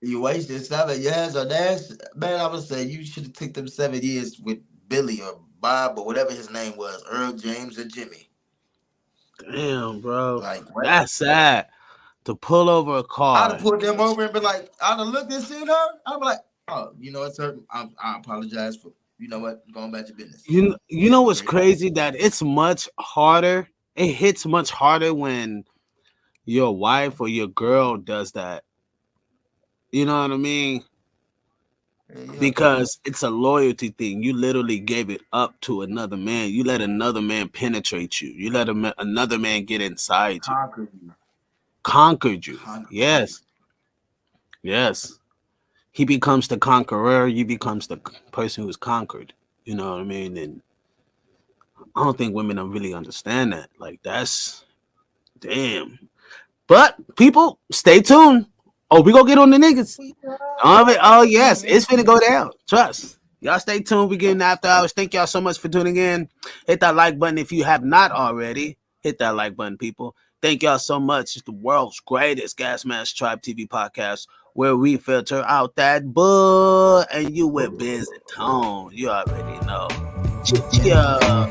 You wasted 7 years on this? Man, I would say you should have took them 7 years with Billy or Bob or whatever his name was, Earl, James, or Jimmy. Damn, bro. Like, that's sad. To pull over a car. I'd have pulled them over and be like, I'd have looked and seen her. I'd be like, oh, you know what, sir? I apologize for, you know what, going back to business. You know what's crazy? That it's much harder. It hits much harder when your wife or your girl does that. You know what I mean? Because it's a loyalty thing. You literally gave it up to another man. You let another man penetrate you. You let another man get inside you. Conquered you. Yes. Yes. He becomes the conqueror. You becomes the person who's conquered. You know what I mean? And I don't think women don't really understand that. Like, that's damn. But people, stay tuned. Oh, we gonna get on the niggas. Oh yes, it's finna go down. Trust. Y'all stay tuned. We getting after hours. Thank y'all so much for tuning in. Hit that like button if you have not already. Hit that like button, people. Thank y'all so much. It's the world's greatest Gasmasktribe TV podcast, where we filter out that bull and you with BizEnt.Network. You already know. Yeah.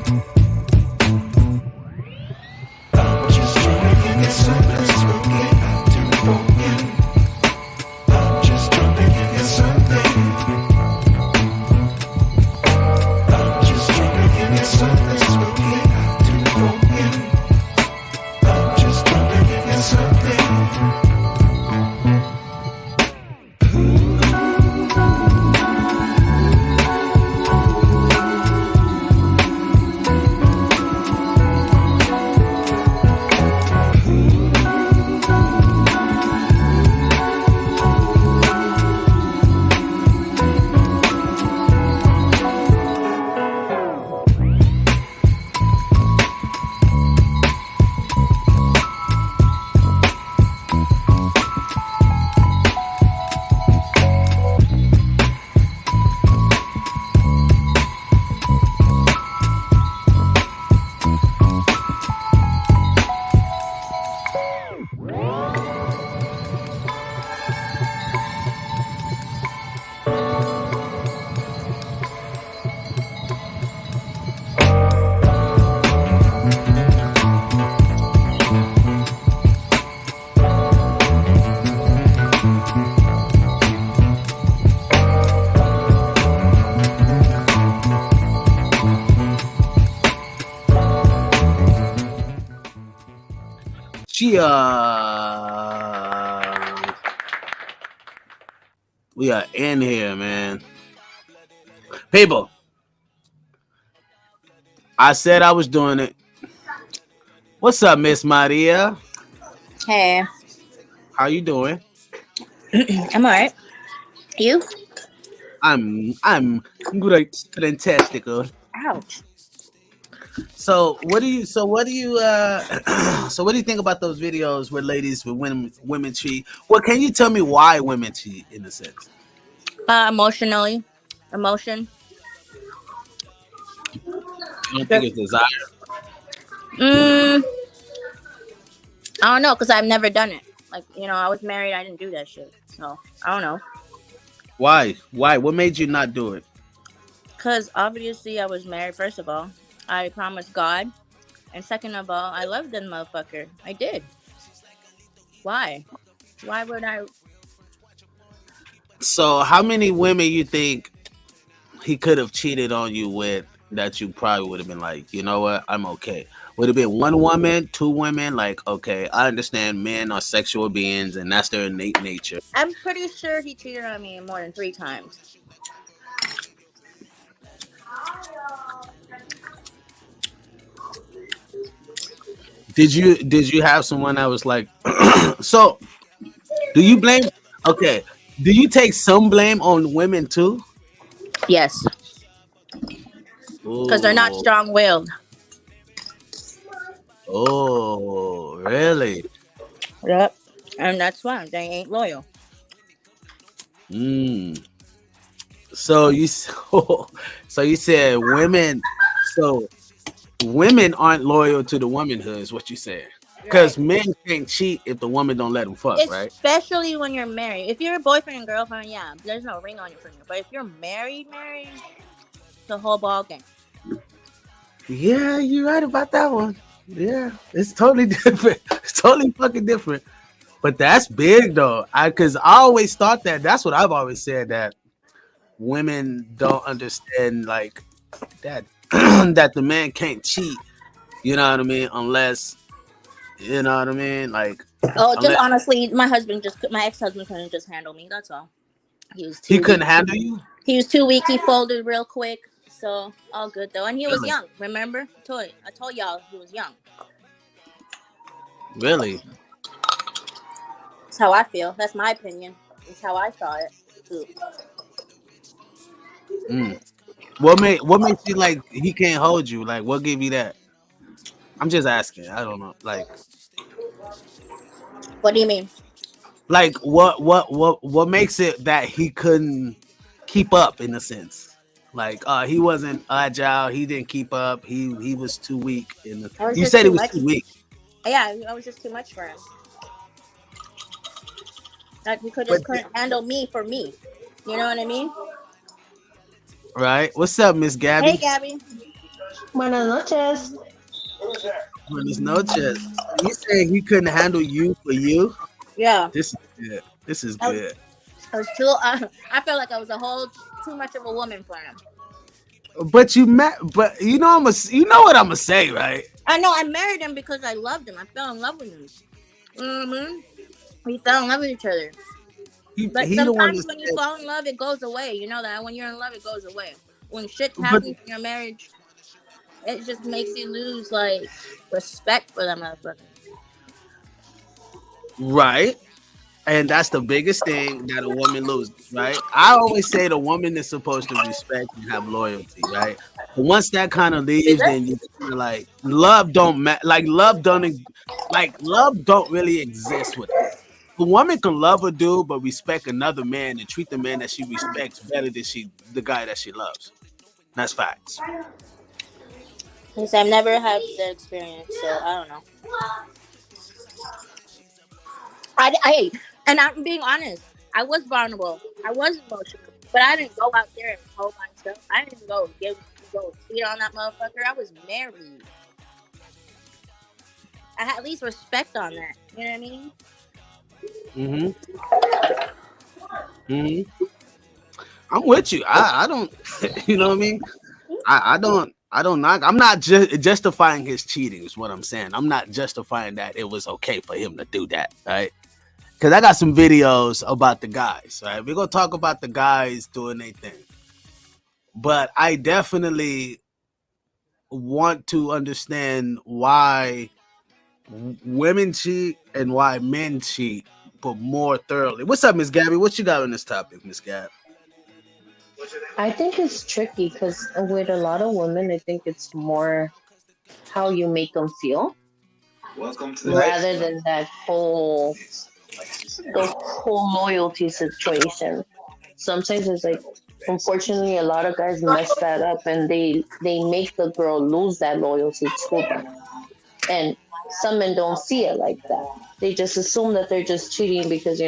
We are in here, man. People, I said I was doing it. What's up, Miss Maria? Hey. How you doing? I'm all right. You? I'm great, fantastic. Ouch. So what do you think about those videos where ladies with women cheat? Well, can you tell me why women cheat in a sense? Emotion. You don't think it's desire? I don't know, because I've never done it. Like, I was married, I didn't do that shit. So I don't know. Why? What made you not do it? Because obviously I was married, first of all. I promised God. And second of all, I loved that motherfucker. I did. Why? Why would I? So how many women you think he could have cheated on you with that you probably would have been like, you know what, I'm okay? Would it have been one woman, two women? Like, okay, I understand men are sexual beings and that's their innate nature. I'm pretty sure he cheated on me more than 3 times. Did you have someone that was like, so do you blame? Okay, do you take some blame on women too? Yes, because they're not strong-willed. Oh, really? Yep, and that's why they ain't loyal. So you said women. So women aren't loyal to the womanhood, is what you said. Because men can't cheat if the woman don't let them fuck, right? Especially when you're married. If you're a boyfriend and girlfriend, yeah, there's no ring on your finger. But if you're married, it's the whole ball game. Yeah, you're right about that one. Yeah, it's totally different. It's totally fucking different. But that's big though. Because I always thought that's what I've always said, that women don't understand like that that the man can't cheat. You know what I mean? Unless, you know what I mean? Like, Oh, just honestly, my ex-husband couldn't just handle me. That's all. He couldn't handle you? He was too weak. He folded real quick. So all good though. And he was young. Remember? I told y'all he was young. Really? That's how I feel. That's my opinion. That's how I saw it. What makes you like he can't hold you? Like, what gave you that? I'm just asking. I don't know. Like, what do you mean? Like, what makes it that he couldn't keep up in a sense? Like, he wasn't agile. He didn't keep up. He was too weak. You said he was too weak. Yeah, I was just too much for him. Like, he couldn't handle me for me. You know what I mean? Right. What's up, Miss Gabby? Hey, Gabby. Buenas noches. Buenas noches. You saying he couldn't handle you for you? Yeah. This is good. I was too. I felt like I was too much of a woman for him. But you know what I'm gonna say, right? I know. I married him because I loved him. I fell in love with him. Mm-hmm. We fell in love with each other. But sometimes when you fall in love, it goes away. You know that when you're in love, it goes away. When shit happens in your marriage, it just makes you lose like respect for that motherfucker. Right. And that's the biggest thing that a woman loses, right? I always say the woman is supposed to respect and have loyalty, right? But once that kind of leaves, then you kind of like love don't really exist with her. A woman can love a dude, but respect another man and treat the man that she respects better than the guy that she loves. That's facts. I've never had that experience, so I don't know. And I'm being honest. I was vulnerable. I was emotional, but I didn't go out there and hold myself. I didn't go cheat on that motherfucker. I was married. I had at least respect on that. You know what I mean? I'm with you. I don't. You know what I mean? I don't knock. I'm not justifying his cheating. Is what I'm saying. I'm not justifying that it was okay for him to do that. Right? Because I got some videos about the guys, right? We're going to talk about the guys doing their thing. But I definitely want to understand why women cheat and why men cheat, but more thoroughly. What's up, Miss Gabby? What you got on this topic, Miss Gab? I think it's tricky because with a lot of women, I think it's more how you make them feel rather than the whole loyalty situation. Sometimes it's like, unfortunately, a lot of guys mess that up and they make the girl lose that loyalty to them. And some men don't see it like that. They just assume that they're just cheating because,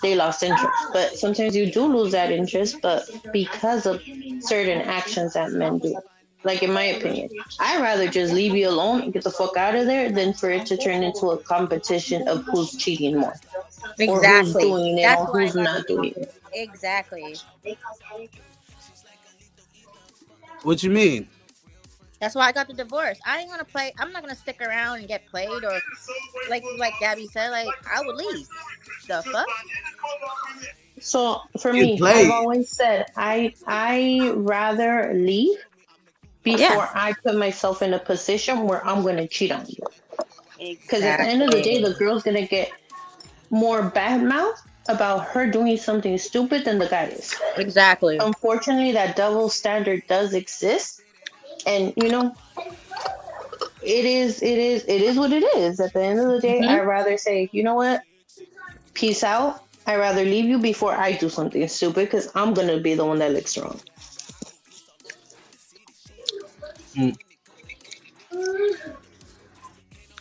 they lost interest. But sometimes you do lose that interest, but because of certain actions that men do. Like, in my opinion, I'd rather just leave you alone and get the fuck out of there than for it to turn into a competition of who's cheating more. Exactly. Or who's doing it or who's not doing it. Exactly. What you mean? That's why I got the divorce. I ain't gonna play. I'm not gonna stick around and get played or like Gabby said. Like, I would leave. The fuck. So for me, I've always said I rather leave before I put myself in a position where I'm gonna cheat on you. Because at the end of the day, the girl's gonna get more bad mouth about her doing something stupid than the guy is. Exactly. Unfortunately, that double standard does exist. And it is what it is. At the end of the day, I'd rather say, you know what? Peace out. I'd rather leave you before I do something stupid because I'm gonna be the one that looks wrong.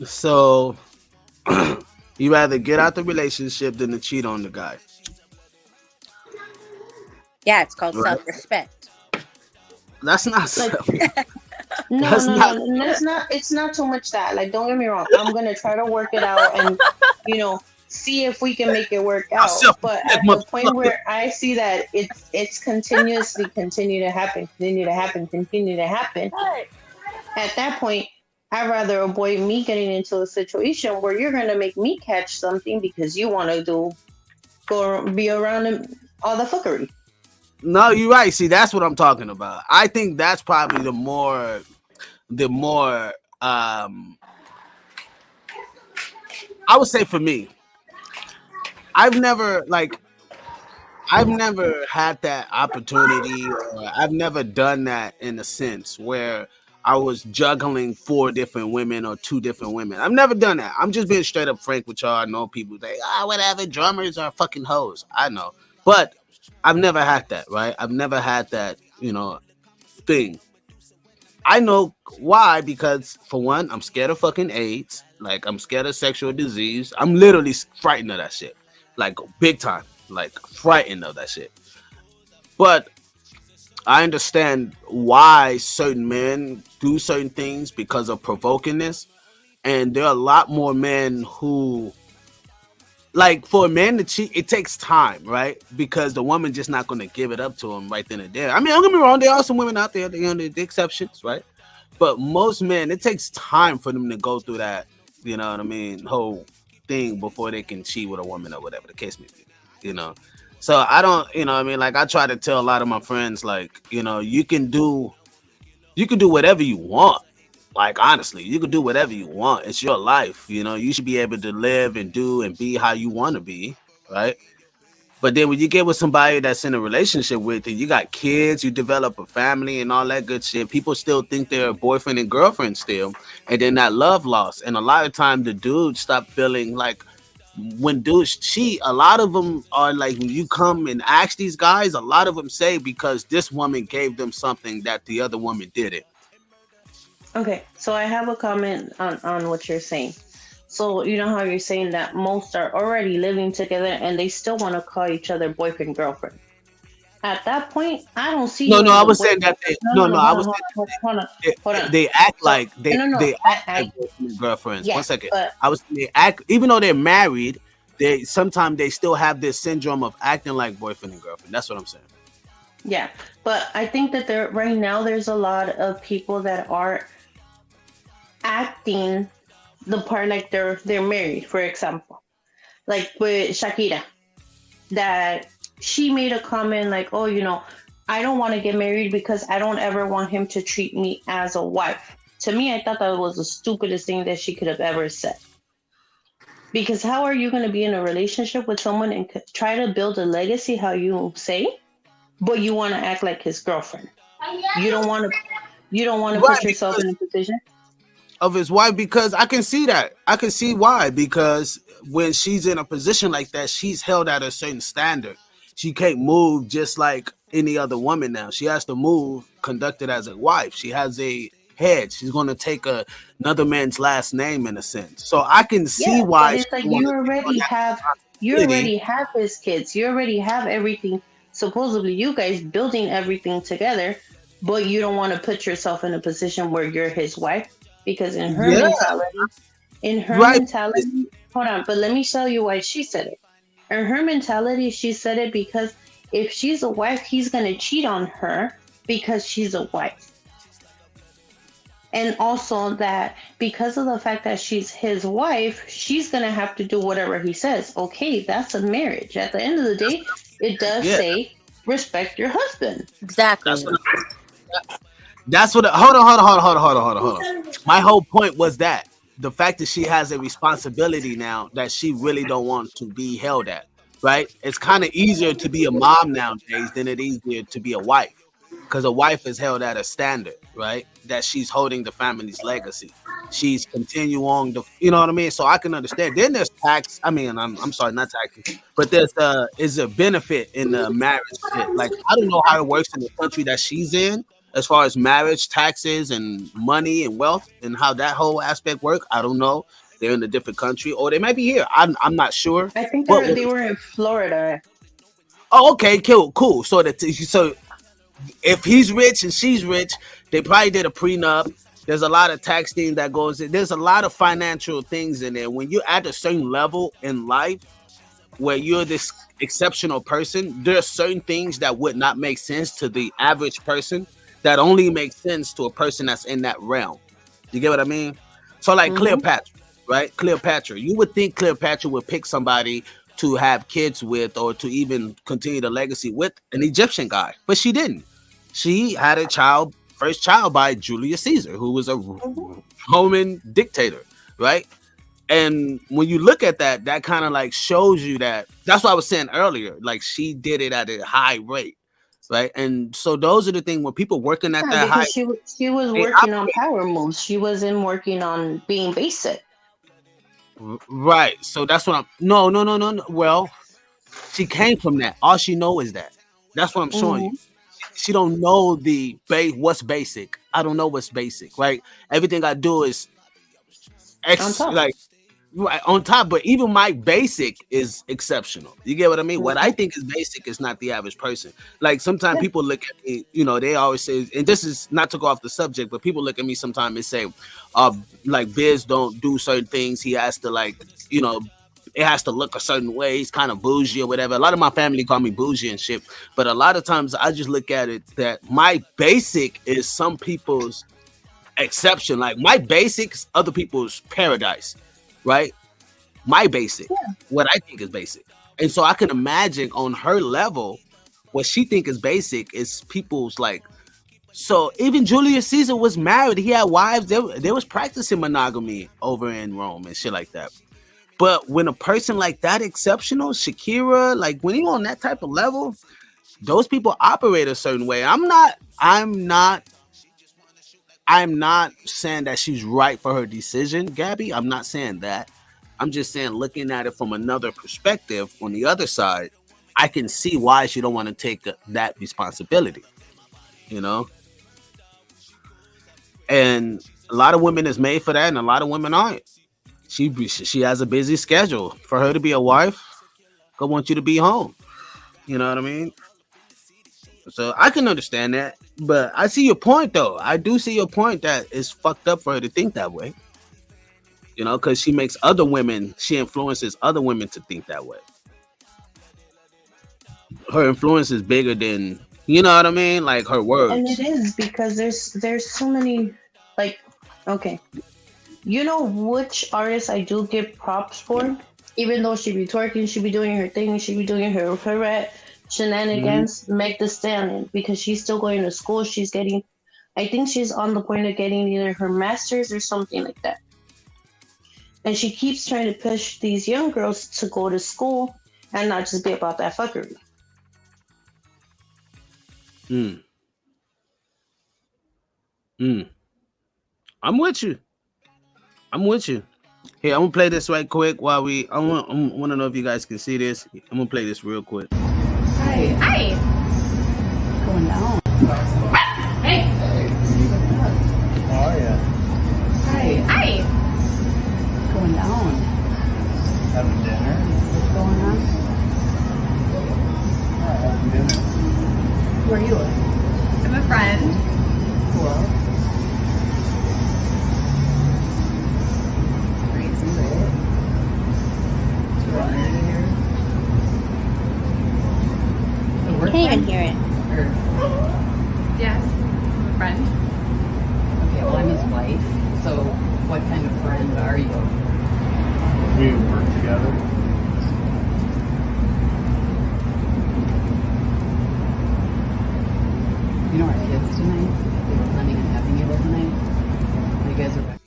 So you rather get out the relationship than to cheat on the guy. Yeah, it's called self-respect. That's not No, that's not. It's not so much that. Like, don't get me wrong. I'm gonna try to work it out and see if we can make it work out. But at the point where I see that it's continuously continue to happen. At that point, I'd rather avoid me getting into a situation where you're gonna make me catch something because you want to be around all the fuckery. No, you're right. See, that's what I'm talking about. I think that's probably the more I would say for me, I've never had that opportunity, or I've never done that in a sense where I was juggling 4 different women or 2 different women. I've never done that. I'm just being straight up frank with y'all. I know people say, whatever, drummers are fucking hoes. I know. But I've never had that, right? I've never had that, thing. I know why, because for one, I'm scared of fucking AIDS. Like, I'm scared of sexual disease. I'm literally frightened of that shit. Like, big time. Like, frightened of that shit. But I understand why certain men do certain things because of provokingness. And there are a lot more men who, like, for a man to cheat, it takes time, right? Because the woman just not going to give it up to him right then and there. I mean, don't get me wrong. There are some women out there, the exceptions, right? But most men, it takes time for them to go through that, you know what I mean, whole thing before they can cheat with a woman or whatever the case may be, So I don't, like, I try to tell a lot of my friends, like, you can do whatever you want. Like, honestly, you can do whatever you want. It's your life. You should be able to live and do and be how you want to be, right? But then when you get with somebody that's in a relationship with and you got kids, you develop a family and all that good shit, people still think they're a boyfriend and girlfriend still. And then that love lost. And a lot of time the dudes stop feeling like, when dudes cheat, a lot of them are like, when you come and ask these guys, a lot of them say because this woman gave them something that the other woman didn't. Okay, so I have a comment on what you're saying. So you know how you're saying that most are already living together and they still want to call each other boyfriend, girlfriend. At that point, I don't see. No, I was saying that they, hold on. They act like they act like girlfriends. Yeah, 1 second. They act, even though they're married, they sometimes they still have this syndrome of acting like boyfriend and girlfriend. That's what I'm saying. Yeah, but I think that right now there's a lot of people that are acting the part like they're married. For example, like with Shakira, that she made a comment like, oh, I don't want to get married because I don't ever want him to treat me as a wife. To me, I thought that was the stupidest thing that she could have ever said. Because how are you going to be in a relationship with someone and try to build a legacy how you say, but you want to act like his girlfriend? You don't want to put yourself in a position of his wife, because I can see that. I can see why. Because when she's in a position like that, she's held at a certain standard. She can't move just like any other woman now. She has to move conducted as a wife. She has a head. She's going to take another man's last name in a sense. So I can see why. It's like you already have his kids. You already have everything. Supposedly you guys building everything together, but you don't want to put yourself in a position where you're his wife, because in her mentality, hold on, but let me tell you why she said it. In her mentality, she said it because if she's a wife, he's going to cheat on her because she's a wife. And also that because of the fact that she's his wife, she's going to have to do whatever he says. Okay, that's a marriage. At the end of the day, it does say respect your husband. Exactly. That's what. Hold on. My whole point was that the fact that she has a responsibility now that she really don't want to be held at, right? It's kind of easier to be a mom nowadays than it is easier to be a wife, because a wife is held at a standard, right? That she's holding the family's legacy. She's continue on the, you know what I mean? So I can understand. Then there's tax. I mean, I'm sorry, not taxes, but there's is a benefit in the marriage shit. Like, I don't know how it works in the country that she's in, as far as marriage, taxes, and money and wealth, and how that whole aspect work. I don't know. They're in a different country, or they might be here. I'm not sure. I think they were in Florida. Oh, okay, cool. So if he's rich and she's rich, they probably did a prenup. There's a lot of tax things that goes in. There's a lot of financial things in there. When you're at a certain level in life where you're this exceptional person, there are certain things that would not make sense to the average person that only makes sense to a person that's in that realm. You get what I mean? So like Cleopatra, right? Cleopatra. You would think Cleopatra would pick somebody to have kids with or to even continue the legacy with an Egyptian guy, but she didn't. She had first child by Julius Caesar, who was a Roman dictator, right? And when you look at that, that kind of like shows you that's what I was saying earlier. Like she did it at a high rate, right? And so those are the things when people working at that high. She was working on power moves. She wasn't working on being basic. Right. So that's what I'm. No. Well, she came from that. All she know is that. That's what I'm showing you. She don't know what's basic. I don't know what's basic, right? Everything I do is on top, but even my basic is exceptional. You get what I mean? What I think is basic is not the average person. Like sometimes people look at me, they always say, and this is not to go off the subject, but people look at me sometimes and say, like Biz don't do certain things. He has to it has to look a certain way. He's kind of bougie or whatever. A lot of my family call me bougie and shit, but a lot of times I just look at it that my basic is some people's exception. Like my basic is other people's paradise. Right? My basic, what I think is basic. And so I can imagine on her level, what she think is basic is people's like, so even Julius Caesar was married. He had wives. They was practicing monogamy over in Rome and shit like that. But when a person like that exceptional, Shakira, like when you on that type of level, those people operate a certain way. I'm not saying that she's right for her decision, Gabby. I'm not saying that. I'm just saying, looking at it from another perspective, on the other side, I can see why she don't want to take that responsibility, And a lot of women is made for that, and a lot of women aren't. She has a busy schedule. For her to be a wife, I want you to be home. You know what I mean? So I can understand that, but I see your point though. I do see your point that it's fucked up for her to think that way. Because she influences other women to think that way. Her influence is bigger than, you know what I mean? Like her words. And it is because there's so many, like, okay. You know which artists I do give props for? Even though she be twerking, she be doing her thing, she be doing her rap. Shenanigans, Meg Thee Stallion, because she's still going to school. I think she's on the point of getting either her master's or something like that. And she keeps trying to push these young girls to go to school and not just be about that fuckery. I'm with you. Here, I'm gonna play this right quick while I want to know if you guys can see this. I'm gonna play this real quick. Hi. Going down. Hey. How are you? Hi. Going down. Having dinner? What's going on? Having dinner. Who are you? I'm a friend. Cool. Crazy, right? Do you want me to hear? I can't even hear it. Yes, I'm a friend. Okay, well, I'm his wife. So, what kind of friend are you? We work together. You know our kids tonight? They were planning on having you over tonight. You guys are back.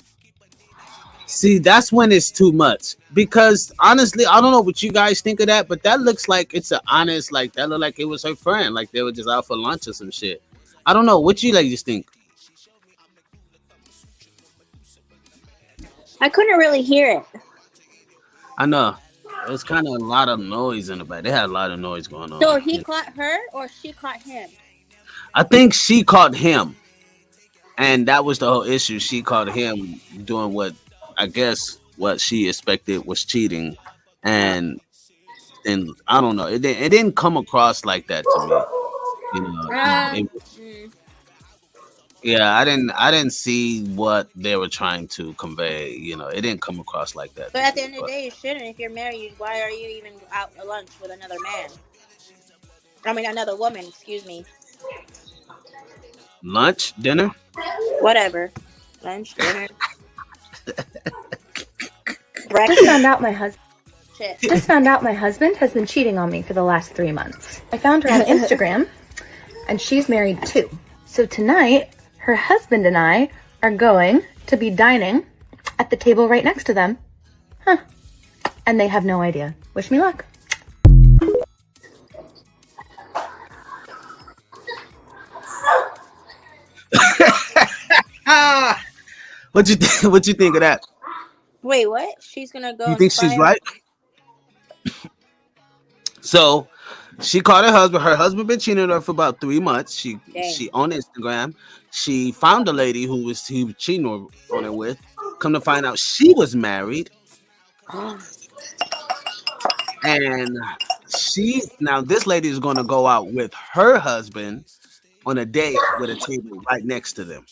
See, that's when it's too much. Because honestly, I don't know what you guys think of that, but that looks like it's an honest, like that looked like it was her friend, like they were just out for lunch or some shit. I don't know. What you ladies think? I couldn't really hear it. I know. There's kind of a lot of noise in the back. They had a lot of noise going on. So he caught her or she caught him? I think she caught him. And that was the whole issue. She caught him doing what I guess what she expected was cheating. And I don't know. It didn't come across like that to me. You know, yeah, I didn't see what they were trying to convey. You know, it didn't come across like that. But at the end of the day, you shouldn't. If you're married, why are you even out at lunch with another man? I mean, another woman. Excuse me. Lunch, dinner, whatever. Lunch, dinner. Just found out my husband. Shit. Just found out my husband has been cheating on me for the last 3 months. I found her on Instagram, and she's married too. So tonight, her husband and I are going to be dining at the table right next to them. Huh. And they have no idea. Wish me luck. What you think of that? Wait, what? She's gonna go. You think she's right? So she called her husband. Her husband been cheating on her for about 3 months. She on Instagram. She found a lady he was cheating on her with. Come to find out, she was married. And this lady is going to go out with her husband on a date with a table right next to them.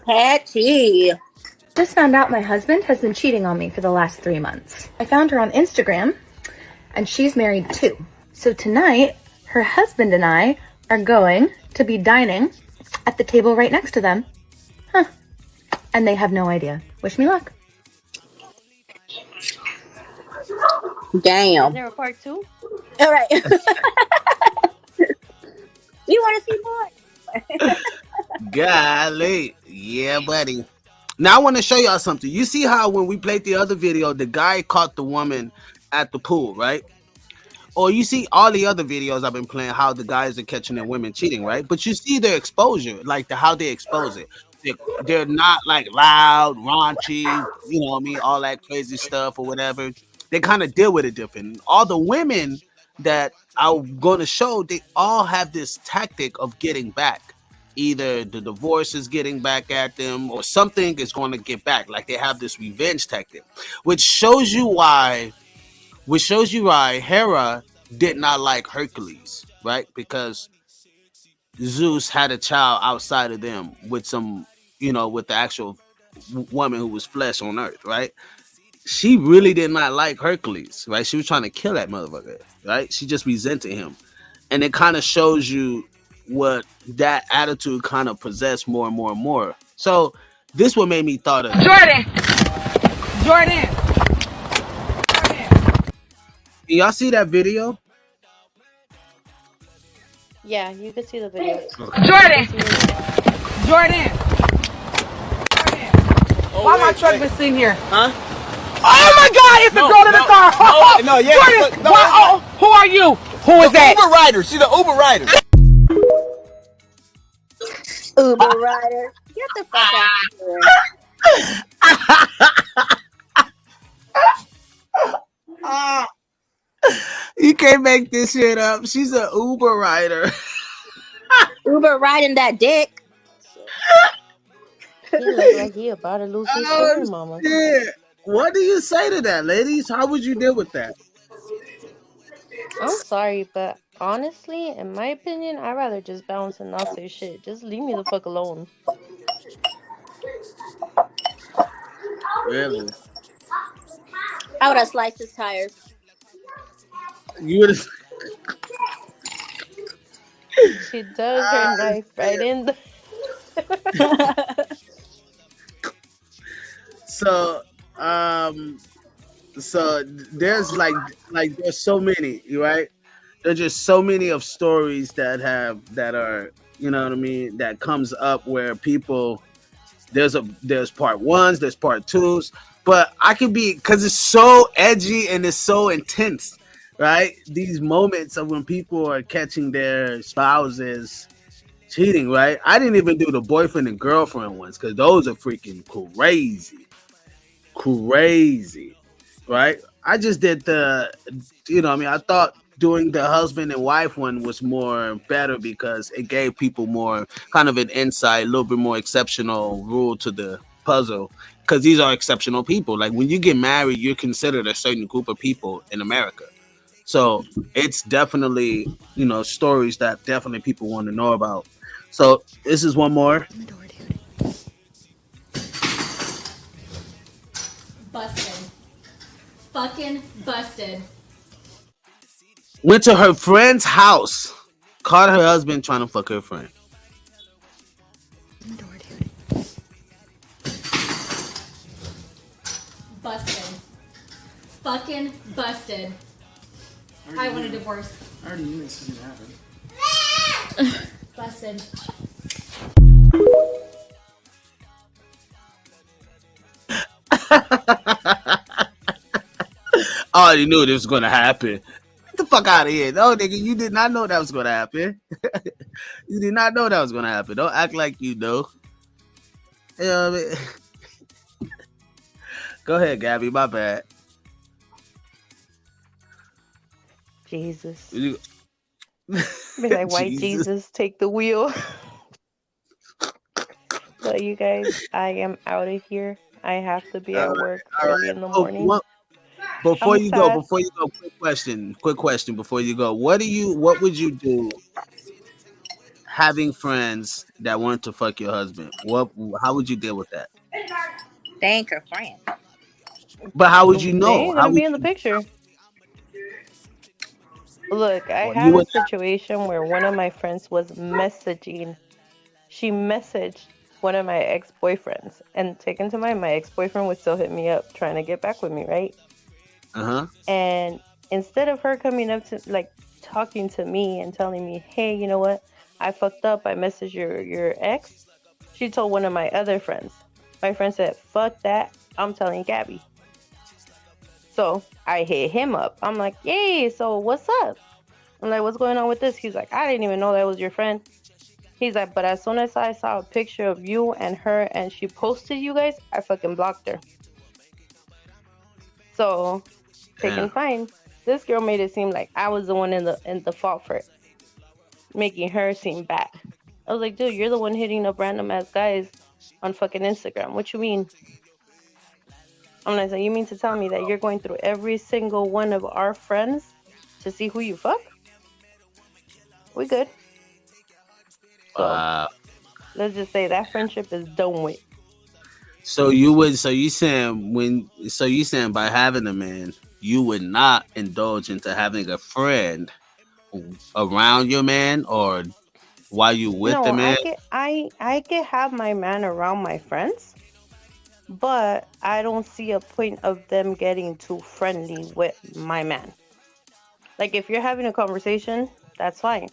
Patty. Just found out my husband has been cheating on me for the last 3 months. I found her on Instagram, and she's married too. So tonight, her husband and I are going to be dining at the table right next to them. Huh. And they have no idea. Wish me luck. Damn. Is there a part 2? All right. You want to see more? Golly. Yeah, buddy. Now I want to show y'all something. You see how when we played the other video, the guy caught the woman at the pool, right? Or you see all the other videos I've been playing, how the guys are catching their women cheating, right? But you see their exposure, like how they expose it. They're not like loud, raunchy, you know what I mean? All that crazy stuff or whatever. They kind of deal with it different. All the women that I'm going to show, they all have this tactic of getting back. Either the divorce is getting back at them or something is going to get back. Like they have this revenge tactic, which shows you why Hera did not like Hercules, right? Because Zeus had a child outside of them with some, with the actual woman who was flesh on earth, right? She really did not like Hercules, right? She was trying to kill that motherfucker, right? She just resented him. And it kind of shows you what that attitude kind of possessed more and more and more. So this what made me thought of Jordan. Y'all see that video? Yeah, you can see the video. Jordan. Why my truck been sitting here? Huh? Oh my God! It's the girl in the car. Jordan. No. Who are you? Who is that? Uber rider. She's the Uber rider. Uber rider. Get the fuck out of here. You can't make this shit up. She's an Uber rider. Uber riding that dick. He look like he about to lose his sugar mama. Shit. What do you say to that, ladies? How would you deal with that? I'm sorry, but honestly, in my opinion, I'd rather just bounce and not say shit. Just leave me the fuck alone. Really? I would have sliced his tires. You would have. She does her knife right in the. So there's like there's so many, right? There's just so many of stories that are, you know what I mean, that comes up where people there's part ones, there's part twos, but I can be, because it's so edgy and it's so intense, right? These moments of when people are catching their spouses cheating, right? I didn't even do the boyfriend and girlfriend ones because those are freaking crazy, right? I just did the, I thought doing the husband and wife one was more better because it gave people more kind of an insight, a little bit more exceptional rule to the puzzle, because these are exceptional people. Like when you get married, you're considered a certain group of people in America. So it's definitely, stories that definitely people want to know about. So this is one more. Busted. Fucking busted. Went to her friend's house. Caught her husband trying to fuck her friend. fucking busted. I want a divorce. I already knew this was gonna happen. Busted. I already knew this was gonna happen. Get the fuck out of here. No, nigga, you did not know that was gonna happen. You did not know that was gonna happen. Don't act like you know. You know what I mean? Go ahead, Gabby. My bad. Jesus. You... Be like, white Jesus, take the wheel. But you guys, I am out of here. I have to be at work early in the morning. Before you go, quick question before you go. What would you do having friends that want to fuck your husband? How would you deal with that? They ain't your friend. But how would you know? They ain't gonna be in the picture. Look, I had a situation where one of my friends was messaging. She messaged one of my ex-boyfriends, and taken to my ex-boyfriend would still hit me up trying to get back with me, right? And instead of her coming up to, like, talking to me and telling me, hey, you know what, I fucked up, I messaged your ex, she told one of my other friends. My friend said, fuck that, I'm telling Gabby. So I hit him up. I'm like, yay, so what's up? I'm like, what's going on with this? He's like, I didn't even know that was your friend. He's like, but as soon as I saw a picture of you and her and she posted you guys, I fucking blocked her. So, taking fine. This girl made it seem like I was the one in the fault for it, making her seem bad. I was like, dude, you're the one hitting up random ass guys on fucking Instagram. What you mean? I'm like, so you mean to tell me that you're going through every single one of our friends to see who you fuck? We good. So, let's just say that friendship is done with. So you saying by having a man, you would not indulge into having a friend around your man, or while you with the man? I can have my man around my friends, but I don't see a point of them getting too friendly with my man. Like, if you're having a conversation, that's fine.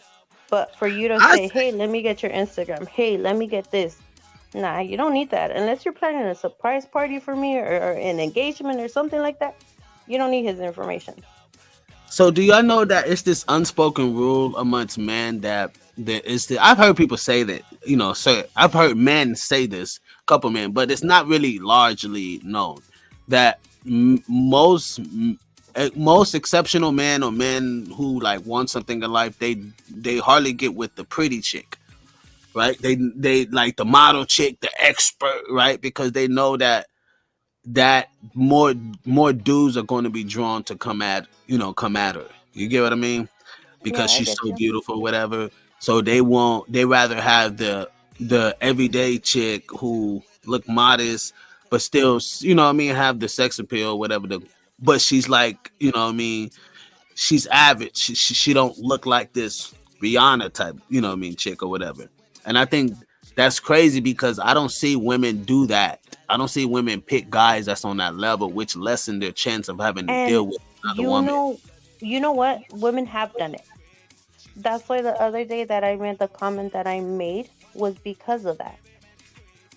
But for you to say, hey, let me get your Instagram. Hey, let me get this. Nah, you don't need that. Unless you're planning a surprise party for me or an engagement or something like that, you don't need his information. So do y'all know that it's this unspoken rule amongst men that there is I've heard people say that, you know, so I've heard men say this, a couple men, but it's not really largely known that most exceptional men or men who like want something in life, they hardly get with the pretty chick, right? They like the model chick, the expert, right? Because they know that more dudes are going to be drawn to come at her. You get what I mean? Because she's so beautiful, whatever. So they rather have the everyday chick who look modest, but still, you know what I mean, have the sex appeal, whatever. But she's like, you know what I mean, she's average. She don't look like this Rihanna type, you know what I mean, chick or whatever. And I think that's crazy because I don't see women do that. I don't see women pick guys that's on that level, which lessen their chance of having to deal with another woman. You know what? Women have done it. That's why the other day that I made the comment that I made was because of that.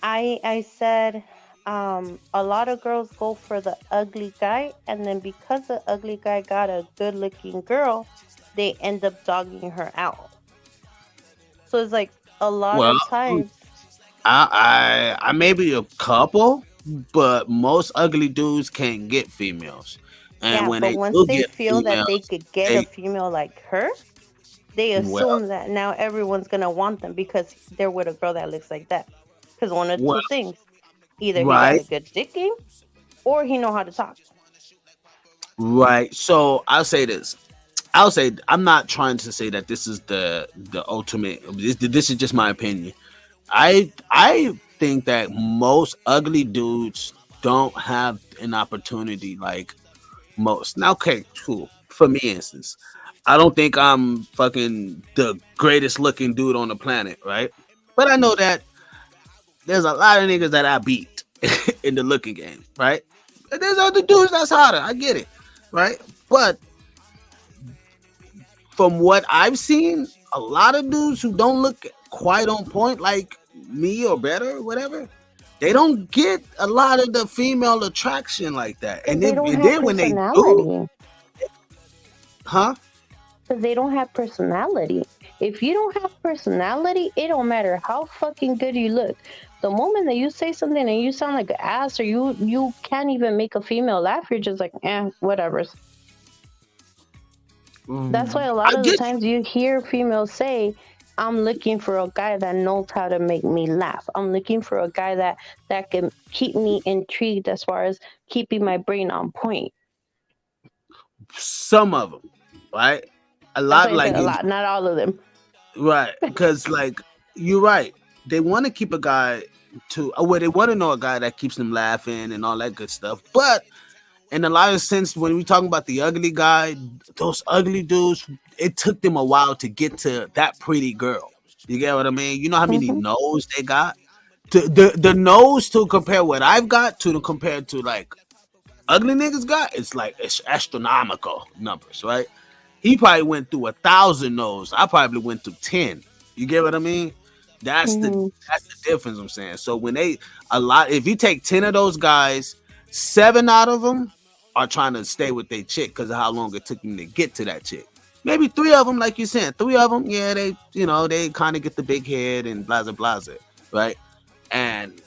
I said a lot of girls go for the ugly guy, and then because the ugly guy got a good looking girl, they end up dogging her out. So it's like a lot of times. I maybe a couple, but most ugly dudes can't get females. And when once they feel that they could get a female like her, they assume that now everyone's gonna want them because they're with a girl that looks like that. Because one of two things: either he got a good dick game, or he know how to talk. Right. So I'll say this. I'm not trying to say that this is the ultimate. This is just my opinion. I think that most ugly dudes don't have an opportunity like most. Now, okay, cool. For me, instance, I don't think I'm fucking the greatest looking dude on the planet, right? But I know that there's a lot of niggas that I beat in the looking game, right? But there's other dudes that's hotter. I get it. right? But from what I've seen, a lot of dudes who don't look quite on point, like me or better or whatever, they don't get a lot of the female attraction like that. And then when they do, huh? Because they don't have personality. If you don't have personality, it don't matter how fucking good you look. The moment that you say something and you sound like an ass, or you can't even make a female laugh, you're just like, whatever. That's why a lot of the times you hear females say, I'm looking for a guy that knows how to make me laugh. I'm looking for a guy that can keep me intrigued as far as keeping my brain on point. Some of them, right? A lot, like a lot, not all of them. Right, because like you're right. They want to keep a guy they want to know a guy that keeps them laughing and all that good stuff. But in a lot of sense, when we talking about the ugly guy, those ugly dudes, it took them a while to get to that pretty girl. You get what I mean? You know how many no's they got? The nose to compare what I've got compared to like ugly niggas got, it's astronomical numbers, right? He probably went through 1,000 no's. I probably went through 10. You get what I mean? That's the difference I'm saying. So when if you take 10 of those guys, 7 out of them are trying to stay with their chick because of how long it took them to get to that chick. Maybe 3 of them, like you said, 3 of them, yeah, they kind of get the big head and blah, right? And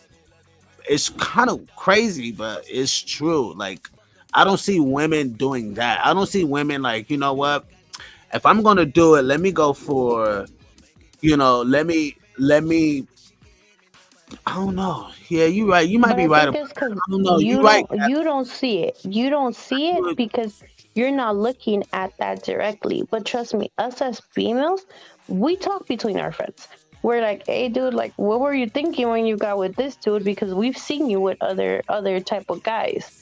it's kind of crazy, but it's true. Like, I don't see women doing that. I don't see women like, you know what? If I'm going to do it, let me go for, let me, I don't know. Yeah, you're right. You might be right. I don't know. You're right. You don't see it. You don't see it because you're not looking at that directly. But trust me, us as females, we talk between our friends. We're like, hey, dude, like, what were you thinking when you got with this dude? Because we've seen you with other type of guys.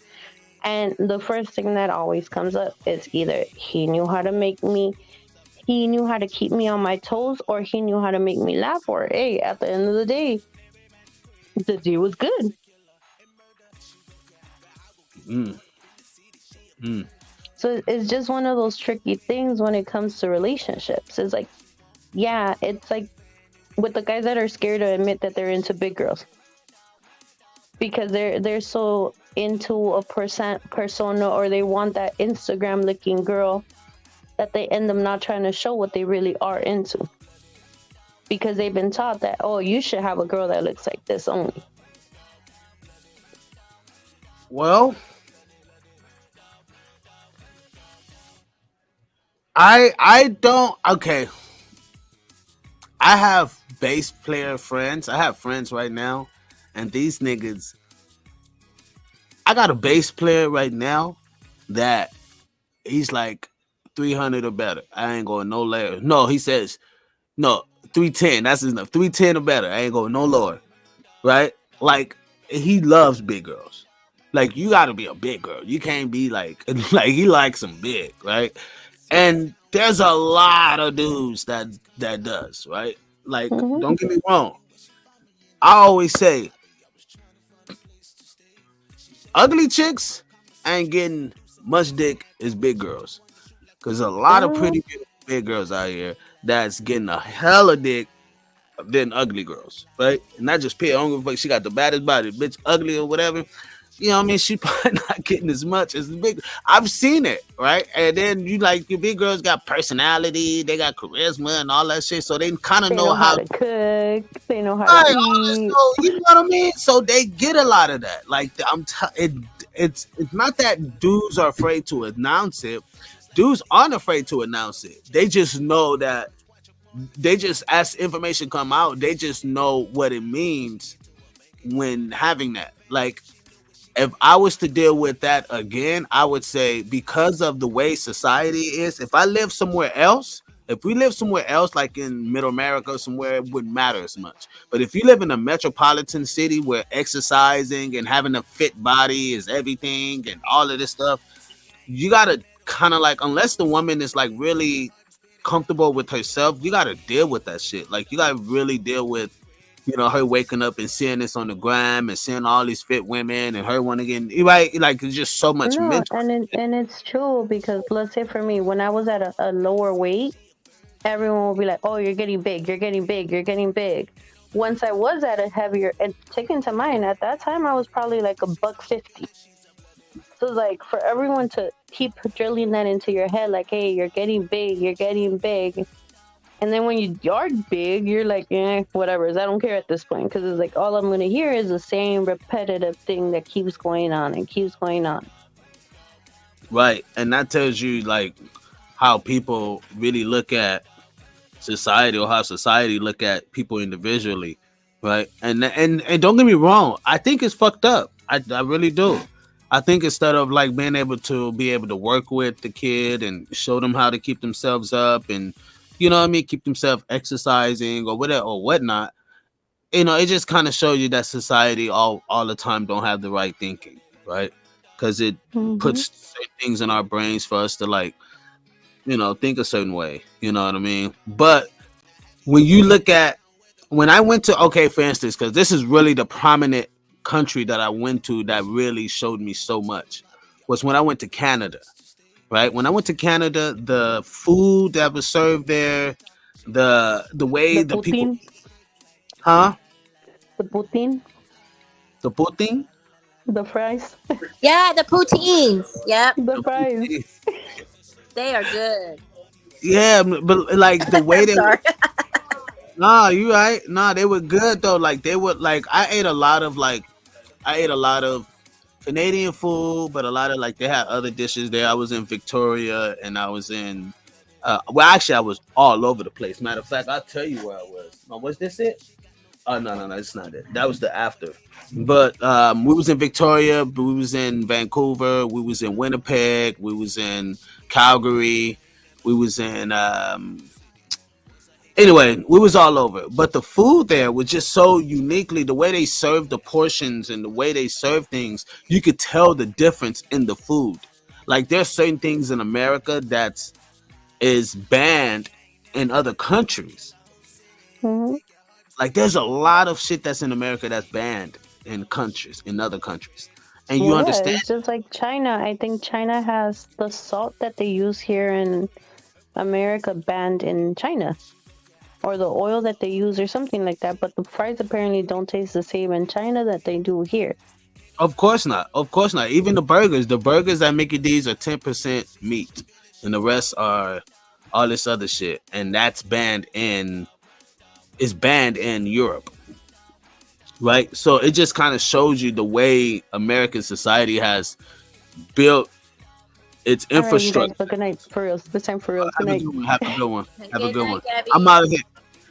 And the first thing that always comes up is either he knew how to keep me on my toes, or he knew how to make me laugh, or hey, at the end of the day, the dude was good. So it's just one of those tricky things when it comes to relationships. It's like, yeah, it's like with the guys that are scared to admit that they're into big girls. Because they're so into a persona, or they want that Instagram looking girl, that they end up not trying to show what they really are into. Because they've been taught that, oh, you should have a girl that looks like this only. Well, I don't, okay. I have bass player friends. I have friends right now. And these niggas, I got a bass player right now that he's like 300 or better. I ain't going no lower. No, he says, no, 310. That's enough. 310 or better. I ain't going no lower. Right? Like, he loves big girls. Like, you got to be a big girl. You can't be like he likes them big, right? And there's a lot of dudes that does, right? Like, don't get me wrong. I always say, ugly chicks ain't getting much dick as big girls. Because a lot of pretty big girls out here that's getting a hella dick than ugly girls, right? And not just pay. I don't give a fuck. She got the baddest body, bitch, ugly or whatever. You know what I mean? She probably not getting as much as the big. I've seen it, right? And then you like your big girls got personality, they got charisma and all that shit, so they kind of know how to cook. They know how to eat. So, you know what I mean? So they get a lot of that. Like it's not that dudes are afraid to announce it. Dudes aren't afraid to announce it. They just know that. They just, as information come out, they just know what it means when having that. Like, if I was to deal with that again, I would say, because of the way society is, if I live somewhere else, if we live somewhere else, like in Middle America, somewhere, it wouldn't matter as much. But if you live in a metropolitan city where exercising and having a fit body is everything and all of this stuff, you got to kind of like, unless the woman is like really comfortable with herself, you got to deal with that shit. Like, you got to really deal with you know, her waking up and seeing this on the gram and seeing all these fit women and her wanting to get right, like it's just so much mental. And it's true because let's say for me, when I was at a lower weight, everyone will be like, "Oh, you're getting big, you're getting big, you're getting big." Once I was at a heavier, and taken to mind, at that time I was probably like $150. So like for everyone to keep drilling that into your head, like, "Hey, you're getting big, you're getting big." And then when you are big, you're like, whatever. I don't care at this point because it's like all I'm going to hear is the same repetitive thing that keeps going on and keeps going on. Right. And that tells you like how people really look at society or how society look at people individually. Right. And don't get me wrong. I think it's fucked up. I really do. I think instead of like being able to work with the kid and show them how to keep themselves up and, you know what I mean, keep themselves exercising or whatever or whatnot, you know, it just kind of shows you that society all the time don't have the right thinking, right? Because it puts certain things in our brains for us to like, you know, think a certain way, you know what I mean? But when you look at, when I went to, okay, for instance, because this is really the prominent country that I went to that really showed me so much, was when I went to Canada. Right. When I went to Canada, the food that was served there, the way the people, the poutine, the fries, yeah, the poutines, yep, the fries, they are good. Yeah, but like the way they, nah, you right, nah, they were good though. Like they were like I ate a lot of Canadian food, but a lot of like they had other dishes there. I was in Victoria and I was in well actually I was all over the place. Matter of fact, I'll tell you where I was. Oh, was this it? Oh no, it's not it. That was the after. But we was in Victoria, we was in Vancouver, we was in Winnipeg, we was in Calgary, we was in anyway, we was all over. But the food there was just so uniquely, the way they served the portions and the way they serve things, you could tell the difference in the food. Like there's certain things in America that is banned in other countries. Like there's a lot of shit that's in America that's banned in other countries. And you understand? It's just like China. I think China has the salt that they use here in America banned in China. Or the oil that they use or something like that. But the fries apparently don't taste the same in China that they do here. Of course not. Even the burgers at Mickey D's are 10% meat. And the rest are all this other shit. And that's banned in Europe. Right? So it just kind of shows you the way American society has built its infrastructure. Good night, for real. This time for real. Good night. Have a good one.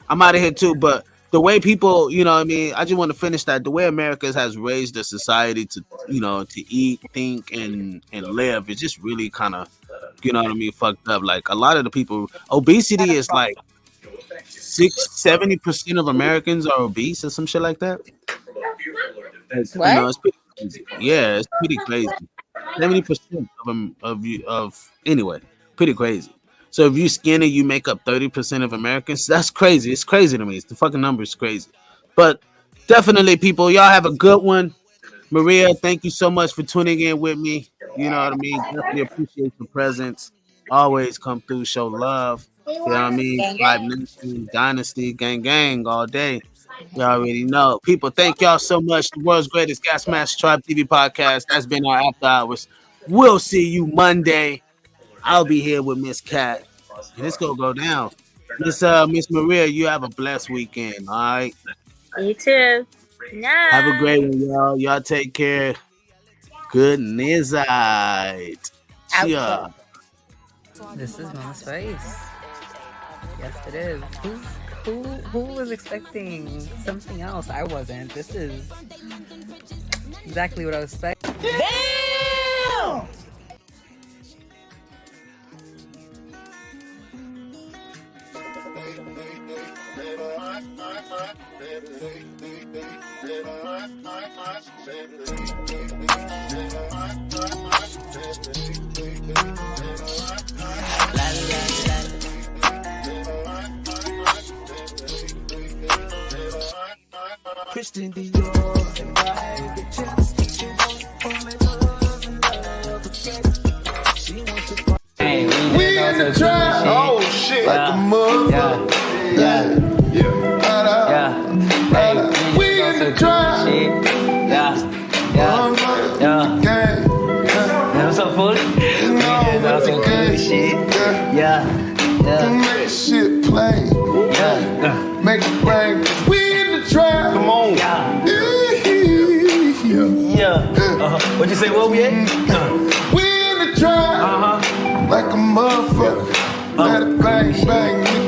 I'm out of here too. But the way people, you know what I mean, I just want to finish that. The way America has raised the society to, you know, to eat, think, and live, it's just really kind of, you know what I mean, fucked up. Like a lot of the people, obesity is like 70% of Americans are obese or some shit like that. What? You know, it's pretty crazy. Yeah, it's pretty crazy. 70% of anyway, pretty crazy. So if you skinny, you make up 30% of Americans. That's crazy. It's crazy to me. It's the fucking number is crazy. But definitely, people, y'all have a good one. Maria, thank you so much for tuning in with me. You know what I mean? Definitely appreciate your presence. Always come through, show love. You know what I mean? Vibe Nation, Dynasty, gang, all day. You already know. People, thank y'all so much. The world's greatest Gasmasktribe TV Podcast. That's been our after hours. We'll see you Monday. I'll be here with Miss Cat. And it's gonna go down. Miss Maria, you have a blessed weekend, all right? You too. Have a great one, y'all. Y'all take care. Good night. Yeah. This is Mama's Face. Yes, it is. Who was expecting something else? I wasn't. This is exactly what I was expecting. Damn! La, la, la. Christian Dior, and I get chance to choose only love and love again. She wants to. Hey, we in the trap. Oh shit! Like a mother. Yeah. We in the trap. Yeah. What's up, fool? That's some cool shit. Make shit plain. Make it bang. We in the trap. Come on. What you say? Where we at? We in the trap. Like a motherfucker. Let it bang, bang.